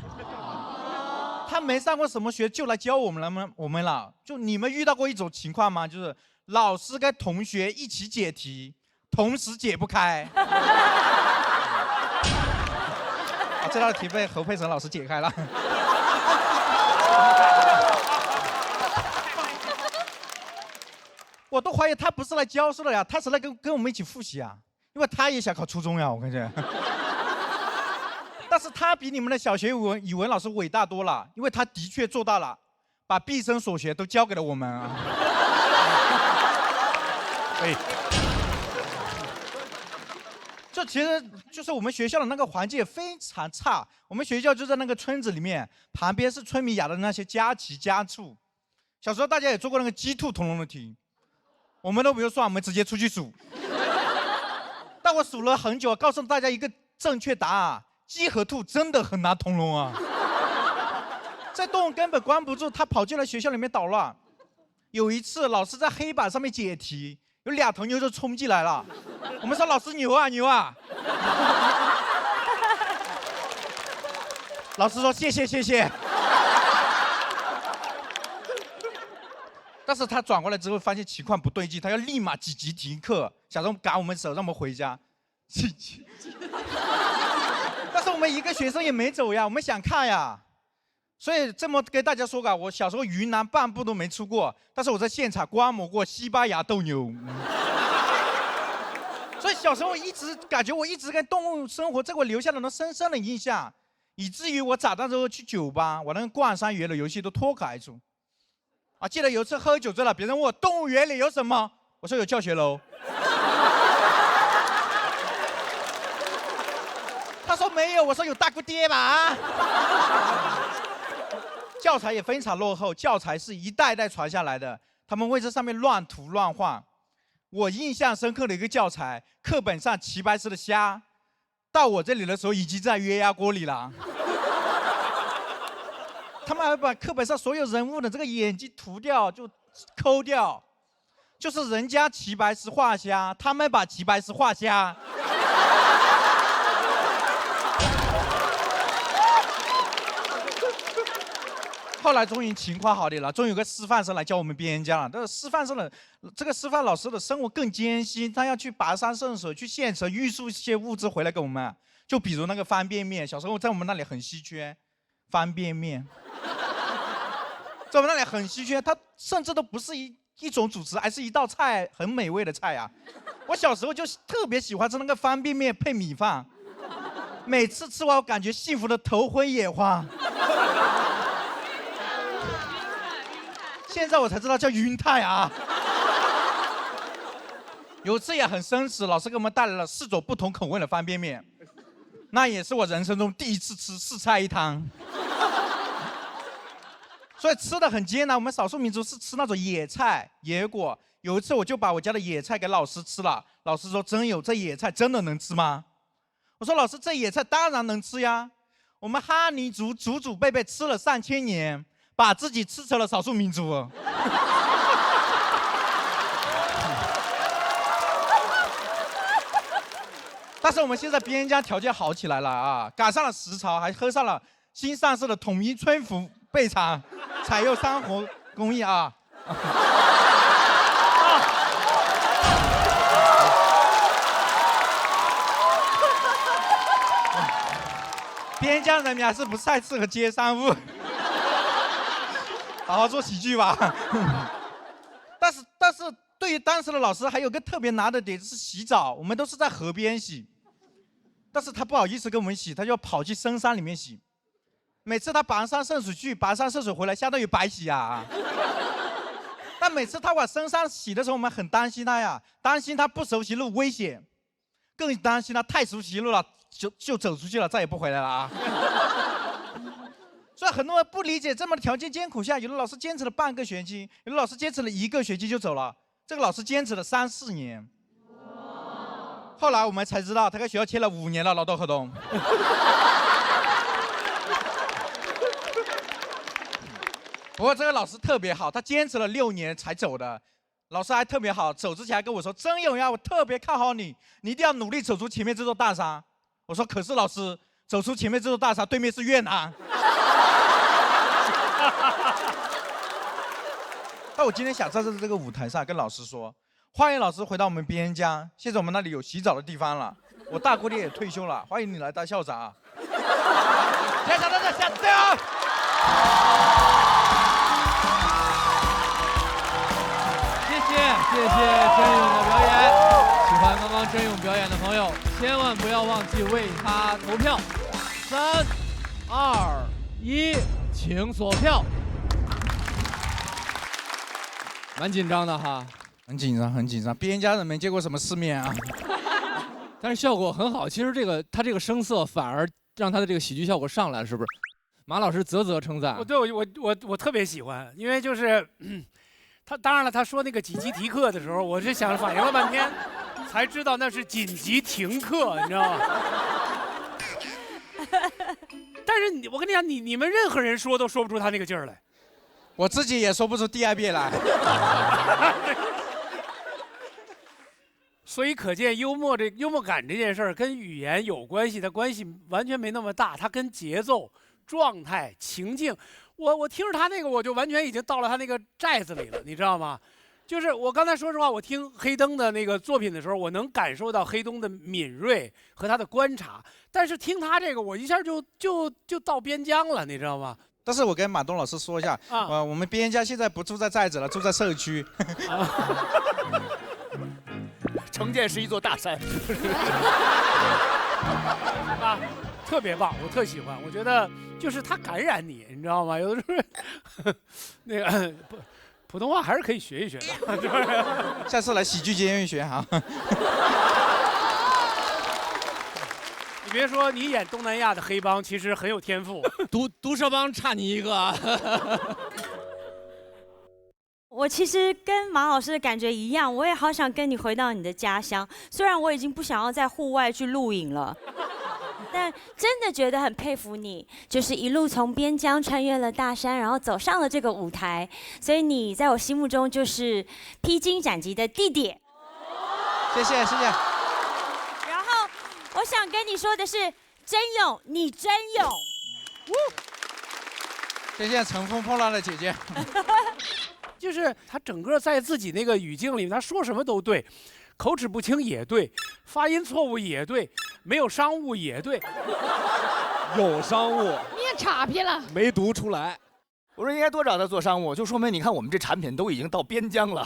他没上过什么学就来教我们了。就你们遇到过一种情况吗？就是老师跟同学一起解题，同时解不开。这道题被侯佩岑老师解开了。我都怀疑他不是来教书的呀，他是来跟我们一起复习啊，因为他也想考初中呀，我感觉。但是他比你们的小学语文老师伟大多了，因为他的确做到了，把毕生所学都教给了我们啊。这其实就是我们学校的那个环境也非常差，我们学校就在那个村子里面，旁边是村民养的那些家禽家畜。小时候大家也做过那个鸡兔同笼的题，我们都不用算，我们直接出去数。但我数了很久，告诉大家一个正确答案。鸡和兔真的很难同笼啊！这动物根本关不住，它跑进了学校里面捣乱。有一次，老师在黑板上面解题，有2头牛就冲进来了。我们说老师牛啊牛啊！老师说谢谢谢谢。但是他转过来之后发现情况不对劲，他要立马紧急停课，假装赶我们走，让我们回家。但是我们一个学生也没走呀，我们想看呀，所以这么跟大家说吧，我小时候云南半步都没出过，但是我在现场观摩过西班牙斗牛。所以小时候一直感觉我一直跟动物生活，在我留下了那深深的印象，以至于我长大之后去酒吧，我那个逛山园的游戏都脱口而出。啊，记得有一次喝酒醉了，别人问我动物园里有什么，我说有教学楼。他说没有，我说有大姑爹吧。教材也非常落后，教材是一代代传下来的，他们会在上面乱涂乱画。我印象深刻的一个教材，课本上齐白石的虾，到我这里的时候已经在约压锅里了。他们还把课本上所有人物的这个眼睛涂掉，就抠掉，就是人家齐白石画虾，他们把齐白石画虾。后来终于情况好点了，终于有个师范生来教我们编家了。但是师范生的这个师范老师的生活更艰辛，他要去跋山涉水，去县城运输一些物资回来给我们。就比如那个方便面，小时候在我们那里很稀缺，方便面，在我们那里很稀缺，它甚至都不是一种主食，而是一道菜，很美味的菜啊。我小时候就特别喜欢吃那个方便面配米饭，每次吃完我感觉幸福的头昏眼花。现在我才知道叫晕态啊！有次也很绅士，老师给我们带来了4种不同口味的方便面，那也是我人生中第一次吃4菜1汤，所以吃的很艰难。我们少数民族是吃那种野菜野果。有一次我就把我家的野菜给老师吃了，老师说：“真有，这野菜真的能吃吗？”我说：“老师，这野菜当然能吃呀，我们哈尼族祖祖辈辈吃了3000年。”把自己吃成了少数民族。但是我们现在边疆条件好起来了啊，赶上了时潮，还喝上了新上市的统一春服备场，采用珊瑚工艺啊。边疆人民还是不太适合接商务，好好做喜剧吧。但是对于当时的老师还有个特别难的点是洗澡，我们都是在河边洗，但是他不好意思跟我们洗，他就要跑去深山里面洗。每次他跋山涉水去，跋山涉水回来，相当于白洗啊。但每次他往深山洗的时候，我们很担心他呀，担心他不熟悉路危险，更担心他太熟悉路了就走出去了，再也不回来了啊。所以很多人不理解，这么条件艰苦下，有的老师坚持了半个学期，有的老师坚持了1个学期就走了，这个老师坚持了3、4年。后来我们才知道，他跟学校签了5年的劳动合同。不过这个老师特别好，他坚持了6年才走的。老师还特别好，走之前还跟我说：“曾永呀，我特别看好你，你一定要努力走出前面这座大山。”我说：“可是老师，走出前面这座大山，对面是越南。”那我今天想在这个舞台上跟老师说，欢迎老师回到我们边疆，现在我们那里有洗澡的地方了。我大姑爹也退休了，欢迎你来当校长啊！校长，下次啊！谢谢真勇的表演。喜欢刚刚真勇表演的朋友，千万不要忘记为他投票。3、2、1，请锁票。蛮紧张的哈，很紧张，很紧张。边疆人没见过什么世面啊。但是效果很好。其实他这个声色反而让他的这个喜剧效果上来了，是不是？马老师啧称赞。我特别喜欢，因为就是。他当然了，他说那个紧急提课的时候，我是想反应了半天，才知道那是紧急停课，你知道吗？但是我跟你讲，你们任何人说都说不出他那个劲儿来，我自己也说不出第2遍来。所以可见幽默感这件事儿跟语言有关系，它关系完全没那么大，它跟节奏、状态、情境。我听着他那个，我就完全已经到了他那个寨子里了，你知道吗？就是我刚才说实话，我听黑灯的那个作品的时候，我能感受到黑灯的敏锐和他的观察，但是听他这个，我一下就到边疆了，你知道吗？但是我跟马东老师说一下，我们边疆现在不住在寨子了，住在社区。城建是一座大山。啊，特别棒，我特喜欢，我觉得。就是他感染你，你知道吗？有的时候，那个普通话还是可以学一学的，是不是？下次来喜剧监狱学哈。你别说，你演东南亚的黑帮其实很有天赋，毒蛇帮差你一个。我其实跟马老师的感觉一样，我也好想跟你回到你的家乡，虽然我已经不想要在户外去露营了。但真的觉得很佩服你，就是一路从边疆穿越了大山，然后走上了这个舞台，所以你在我心目中就是披荆斩棘的弟弟。谢谢。然后我想跟你说的是，真勇，你真勇。谢谢乘风破浪的姐姐。就是他整个在自己那个语境里，他说什么都对。口齿不清也对，发音错误也对，没有商务也对，有商务，你也岔劈了，没读出来。我说应该多找他做商务，就说明你看我们这产品都已经到边疆了，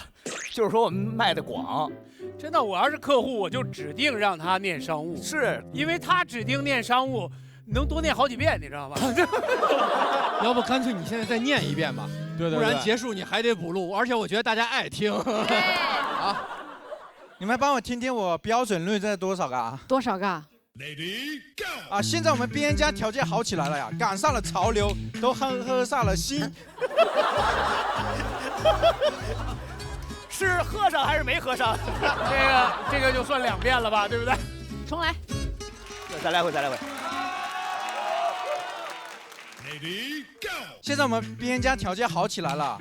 就是说我们卖的广。真的，我要是客户，我就指定让他念商务，是因为他指定念商务，能多念好几遍，你知道吧？要不干脆你现在再念一遍吧，对，不然结束你还得补录，而且我觉得大家爱听。好。你们帮我听听我标准率在多少个啊？多少个？Lady Go！ 啊，现在我们边疆条件好起来了呀，赶上了潮流，都喝上了心。是喝上还是没喝上？这个就算2遍了吧，对不对？重来。再来回。Lady Go！ 现在我们边疆条件好起来了。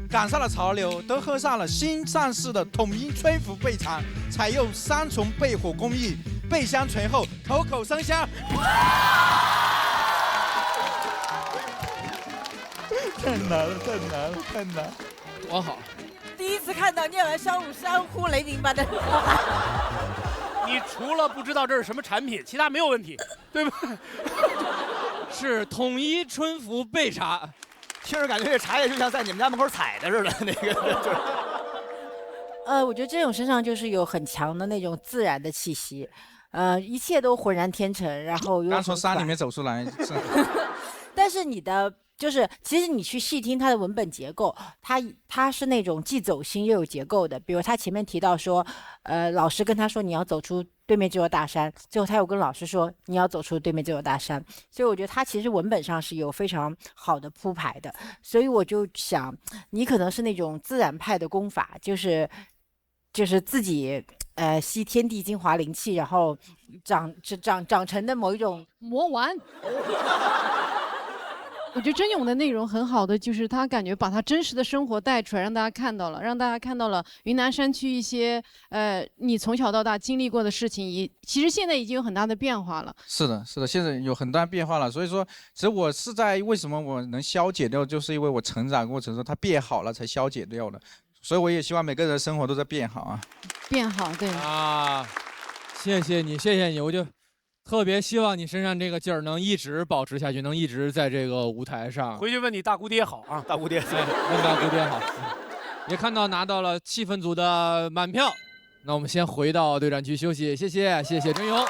赶上了潮流，都喝上了新上市的统一春服备场，采用3重焙火工艺，备香醇厚，口口生香。太难了，太难了，太难。我好。第一次看到念完商务山呼雷鸣般的。你除了不知道这是什么产品，其他没有问题，对吧？是统一春福焙茶，听着感觉这茶叶就像在你们家门口采的似的，那个就是。我觉得这种身上就是有很强的那种自然的气息，一切都浑然天成，然后又刚从山里面走出来，但是你的就是其实你去细听它的文本结构，它是那种既走心又有结构的。比如他前面提到说，老师跟他说你要走出对面这座大山，最后他又跟老师说你要走出对面这座大山，所以我觉得他其实文本上是有非常好的铺排的。所以我就想，你可能是那种自然派的功法，就是自己吸天地精华灵气，然后长成的某一种魔丸。我觉得真勇的内容很好的，就是他感觉把他真实的生活带出来，让大家看到了，云南山区一些你从小到大经历过的事情，其实现在已经有很大的变化了。是的，是的，现在有很大变化了。所以说，其实我是在为什么我能消解掉，就是因为我成长过程中它变好了才消解掉的。所以我也希望每个人的生活都在变好啊。变好，对啊，谢谢你，谢谢你，我就特别希望你身上这个劲儿能一直保持下去，能一直在这个舞台上。回去问你大姑爹好啊，大姑爹，问大姑爹好。也看到拿到了气氛组的满票，那我们先回到对战区休息，谢谢真勇。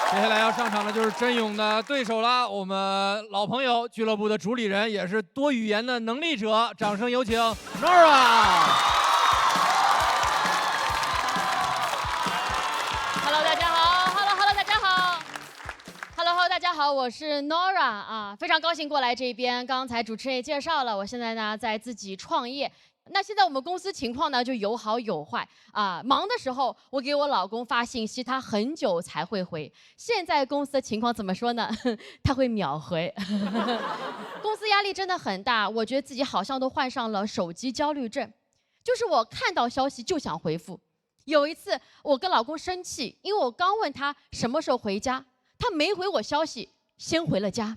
接下来要上场的就是真勇的对手了，我们老朋友俱乐部的主理人，也是多语言的能力者，掌声有请 Nora。Hello， 大家好 ，Hello， 大家好 ，Hello， 大家好，我是 Nora 啊，非常高兴过来这边。刚才主持人也介绍了，我现在呢在自己创业。那现在我们公司情况呢就有好有坏啊。忙的时候我给我老公发信息，他很久才会回。现在公司的情况怎么说呢？他会秒回。公司压力真的很大，我觉得自己好像都患上了手机焦虑症，就是我看到消息就想回复。有一次我跟老公生气，因为我刚问他什么时候回家，他没回我消息，先回了家。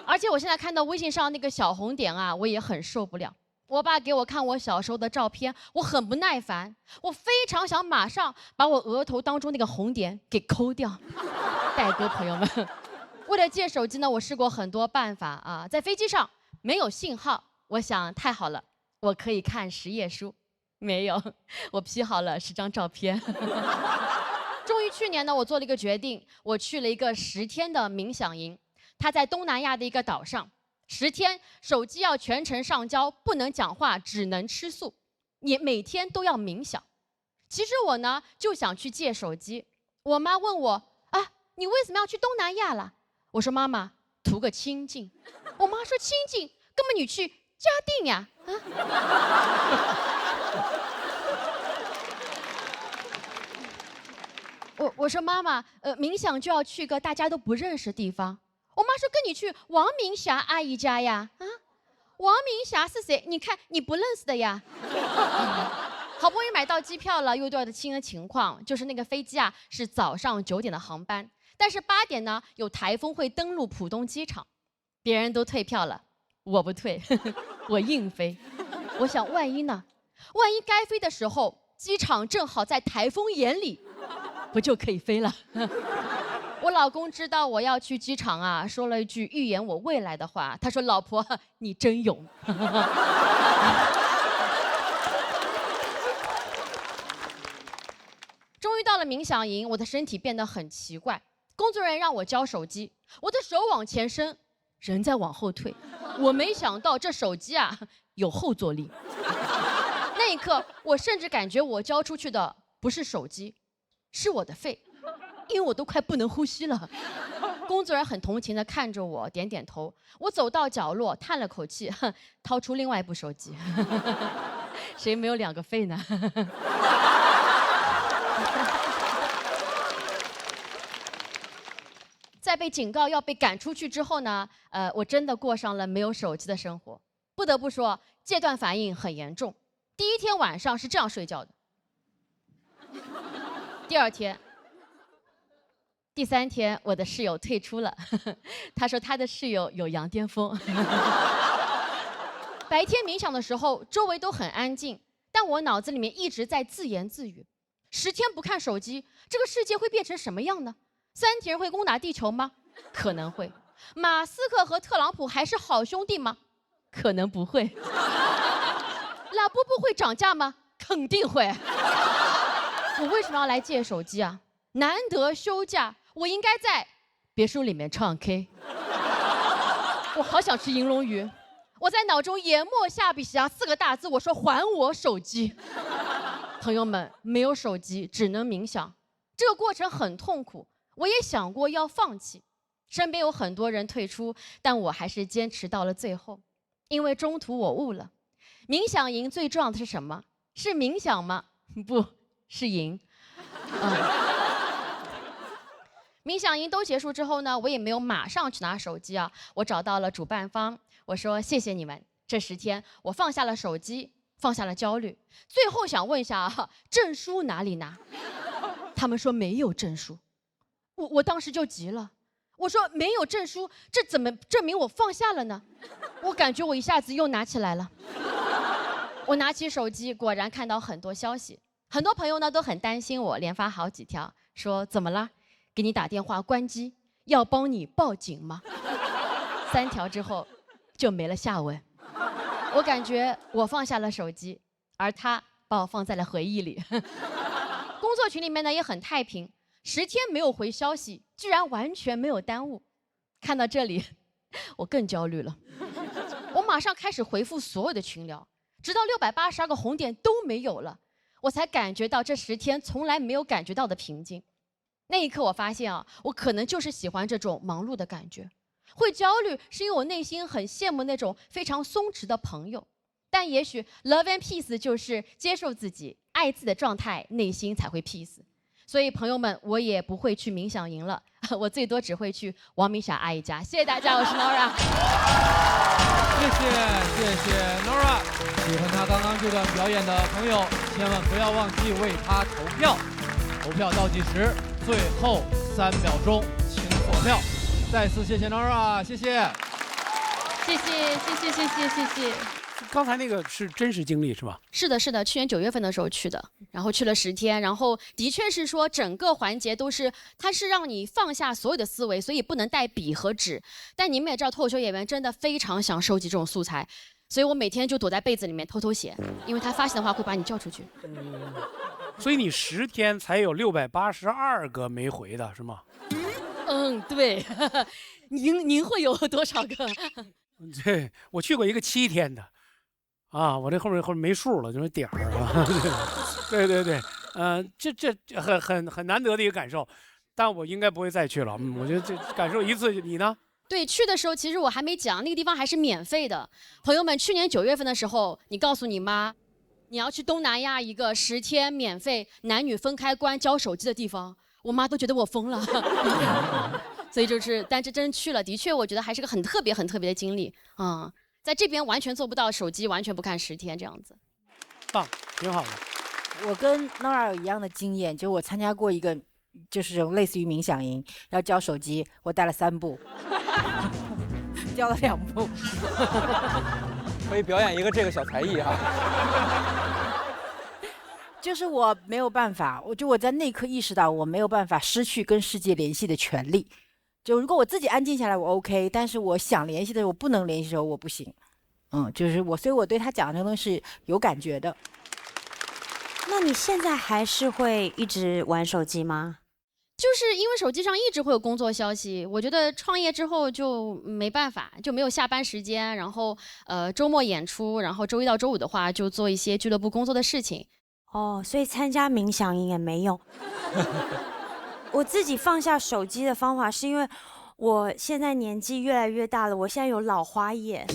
而且我现在看到微信上那个小红点啊，我也很受不了。我爸给我看我小时候的照片，我很不耐烦，我非常想马上把我额头当中那个红点给抠掉。戴哥朋友们，为了借手机呢，我试过很多办法啊，在飞机上没有信号，我想太好了，我可以看10页书，没有，我 P 好了10张照片。终于去年呢，我做了一个决定，我去了一个10天的冥想营，它在东南亚的一个岛上。10天，手机要全程上交，不能讲话，只能吃素，也每天都要冥想。其实我呢就想去借手机，我妈问我啊，你为什么要去东南亚啦？我说妈妈，图个清静。我妈说清静，根本你去嘉定呀啊！我说妈妈，冥想就要去个大家都不认识的地方。我妈说跟你去王明霞阿姨家呀，啊，王明霞是谁？你看你不认识的呀。好不容易买到机票了，又遇到的新的情况，就是那个飞机啊是早上9点的航班，但是8点呢有台风会登陆浦东机场，别人都退票了，我不退，我硬飞。我想万一呢？万一该飞的时候机场正好在台风眼里，不就可以飞了？我老公知道我要去机场啊，说了一句预言我未来的话，他说：“老婆，你真勇。”终于到了冥想营，我的身体变得很奇怪。工作人员让我交手机，我的手往前伸，人在往后退。我没想到这手机啊有后坐力。那一刻，我甚至感觉我交出去的不是手机，是我的肺。因为我都快不能呼吸了，工作人员很同情地看着我，点点头。我走到角落，叹了口气，掏出另外一部手机。谁没有2个肺呢？在被警告要被赶出去之后呢，我真的过上了没有手机的生活。不得不说，戒断反应很严重。第1天晚上是这样睡觉的，第2天。第3天，我的室友退出了，他说他的室友有羊癫疯。白天冥想的时候，周围都很安静，但我脑子里面一直在自言自语：10天不看手机，这个世界会变成什么样呢？3体人会攻打地球吗？可能会。马斯克和特朗普还是好兄弟吗？可能不会。拉布布会涨价吗？肯定会。我为什么要来借手机啊？难得休假，我应该在别墅里面唱 K。我好想吃银龙鱼。我在脑中研墨下笔写下4个大字，我说还我手机。朋友们，没有手机只能冥想，这个过程很痛苦，我也想过要放弃，身边有很多人退出，但我还是坚持到了最后，因为中途我悟了，冥想营最重要的是什么？是冥想吗？不是赢。冥想营都结束之后呢，我也没有马上去拿手机啊，我找到了主办方，我说谢谢你们，这10天我放下了手机，放下了焦虑。最后想问一下啊，证书哪里拿？他们说没有证书。我当时就急了，我说没有证书，这怎么证明我放下了呢？我感觉我一下子又拿起来了。我拿起手机，果然看到很多消息，很多朋友呢都很担心我，连发好几条，说怎么了？给你打电话关机，要帮你报警吗？3条之后就没了下文。我感觉我放下了手机，而他把我放在了回忆里。工作群里面呢也很太平，10天没有回消息，居然完全没有耽误。看到这里，我更焦虑了。我马上开始回复所有的群聊，直到682个红点都没有了，我才感觉到这10天从来没有感觉到的平静。那一刻我发现啊，我可能就是喜欢这种忙碌的感觉。会焦虑是因为我内心很羡慕那种非常松弛的朋友，但也许 love and peace 就是接受自己、爱自己的状态，内心才会 peace。所以朋友们，我也不会去冥想营了，我最多只会去王明霞阿姨家。谢谢大家，我是 Nora。谢谢 Nora。喜欢她刚刚这段表演的朋友，千万不要忘记为她投票。投票倒计时，最后3秒钟，请锁票。再次谢谢 Nora， 谢谢。谢谢。刚才那个是真实经历是吧？是的，去年9月份的时候去的，然后去了10天，然后的确是说整个环节都是，它是让你放下所有的思维，所以不能带笔和纸。但你们也知道，脱口秀演员真的非常想收集这种素材，所以我每天就躲在被子里面偷偷写，因为他发现的话会把你叫出去。所以你10天才有682个没回的是吗？对。您会有多少个？对，我去过一个7天的，啊，我这后面没数了，就是点儿啊。对，这很难得的一个感受，但我应该不会再去了。我觉得这感受一次，你呢？对，去的时候其实我还没讲，那个地方还是免费的。朋友们，去年9月份的时候，你告诉你妈，你要去东南亚一个10天免费男女分开关交手机的地方，我妈都觉得我疯了。所以就是，但这真去了，的确我觉得还是个很特别的经历啊。在这边完全做不到手机完全不看10天这样子。棒，挺好的。我跟 Nora 有一样的经验，就我参加过一个，就是类似于冥想营，要交手机，我带了3部，交了2部。可以表演一个这个小才艺哈。就是我没有办法，我在那一刻意识到我没有办法失去跟世界联系的权利。就如果我自己安静下来，我 OK， 但是我想联系的时候，我不能联系的时候，我不行。就是我，所以我对他讲的东西是有感觉的。那你现在还是会一直玩手机吗？就是因为手机上一直会有工作消息，我觉得创业之后就没办法，就没有下班时间，然后周末演出，然后周1到周5的话就做一些俱乐部工作的事情。哦，所以参加冥想营也没用。我自己放下手机的方法是因为我现在年纪越来越大了，我现在有老花眼，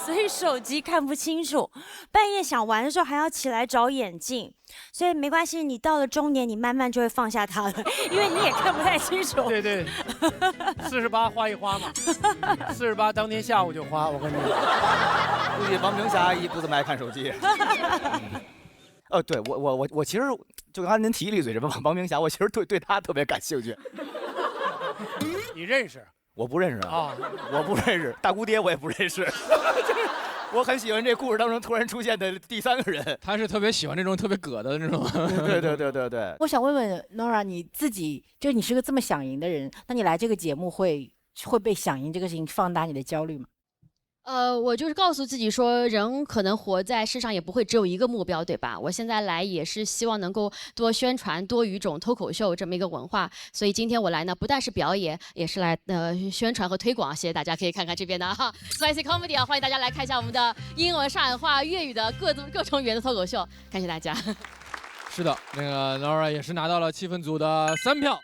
所以手机看不清楚，半夜想玩的时候还要起来找眼镜，所以没关系，你到了中年你慢慢就会放下它了，因为你也看不太清楚。对，48花一花嘛，48当天下午就花，我跟你讲。估计王明霞阿姨不怎么爱看手机。对，我其实就刚才您提了一嘴这王明霞，我其实对她特别感兴趣。你认识？我不认识啊，我不认识，大姑爹我也不认识。就是我很喜欢这故事当中突然出现的第3个人，他是特别喜欢这种特别葛的那种。对。我想问问 Nora， 你自己就你是个这么想赢的人，那你来这个节目会被想赢这个事情放大你的焦虑吗？我就是告诉自己说，人可能活在世上也不会只有一个目标，对吧？我现在来也是希望能够多宣传多语种脱口秀这么一个文化，所以今天我来呢，不但是表演，也是来宣传和推广。谢谢大家，可以看看这边的哈 Spicy Comedy 啊，欢迎大家来看一下我们的英文、上海话、粤语的各种语言的脱口秀，感谢大家。是的，那个 Nora 也是拿到了气氛组的3票，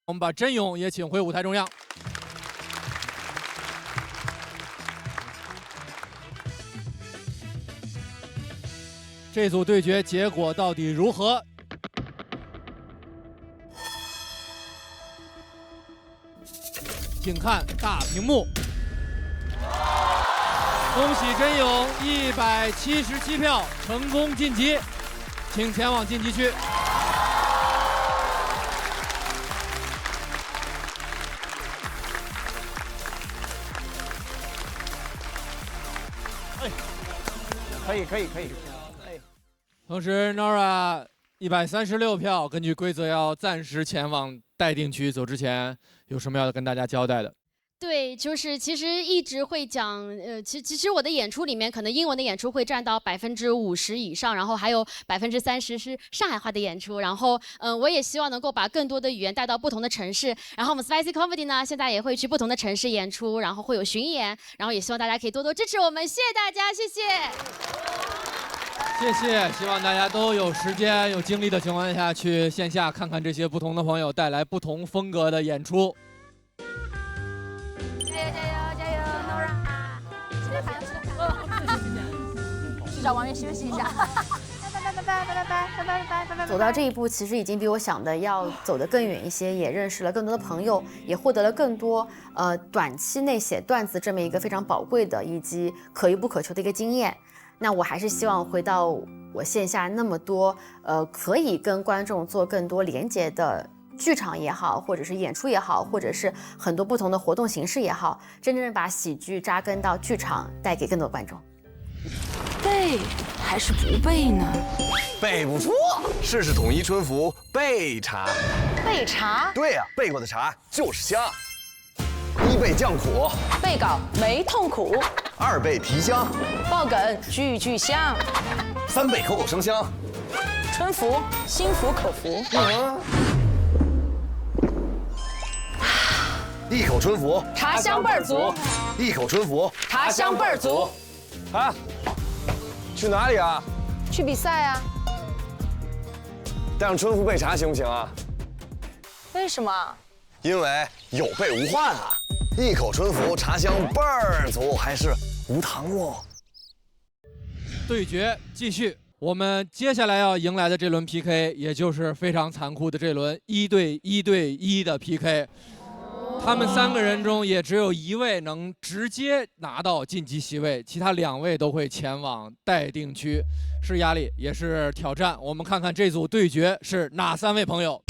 我们把真勇也请回舞台中央。这组对决结果到底如何？请看大屏幕。恭喜真勇177票成功晋级，请前往晋级区。可以。同时 ，Nora 136票，根据规则要暂时前往待定区。走之前有什么要跟大家交代的？对，就是其实一直会讲，其实我的演出里面，可能英文的演出会占到50%以上，然后还有30%是上海话的演出，然后我也希望能够把更多的语言带到不同的城市。然后我们 Spicy Comedy 呢，现在也会去不同的城市演出，然后会有巡演，然后也希望大家可以多多支持我们，谢谢大家，谢谢。谢谢，希望大家都有时间、有精力的情况下去线下看看这些不同的朋友带来不同风格的演出。加油 ，Nora！ 去找王源休息一下。拜。走到这一步，其实已经比我想的要走得更远一些，也认识了更多的朋友，也获得了更多短期内写段子这么一个非常宝贵的以及可遇不可求的一个经验。那我还是希望回到我线下那么多可以跟观众做更多连接的剧场也好，或者是演出也好，或者是很多不同的活动形式也好，真正把喜剧扎根到剧场，带给更多观众。背还是不背呢？背不错，试试统一春福备茶。备茶？对呀，备过的茶就是香。1倍降苦，背稿没痛苦。2倍提香，爆梗句句香。3倍口口声香，春福心服口服。一口春福，茶香倍儿足。一口春福，茶香倍儿足。啊，去哪里啊？去比赛啊。带上春福备茶行不行啊？为什么？因为有备无患啊！一口春福，茶香倍儿足，还是无糖哦。对决继续，我们接下来要迎来的这轮 PK， 也就是非常残酷的这轮1对1的 PK。他们3个人中也只有1位能直接拿到晋级席位，其他2位都会前往待定区，是压力也是挑战。我们看看这组对决是哪3位朋友。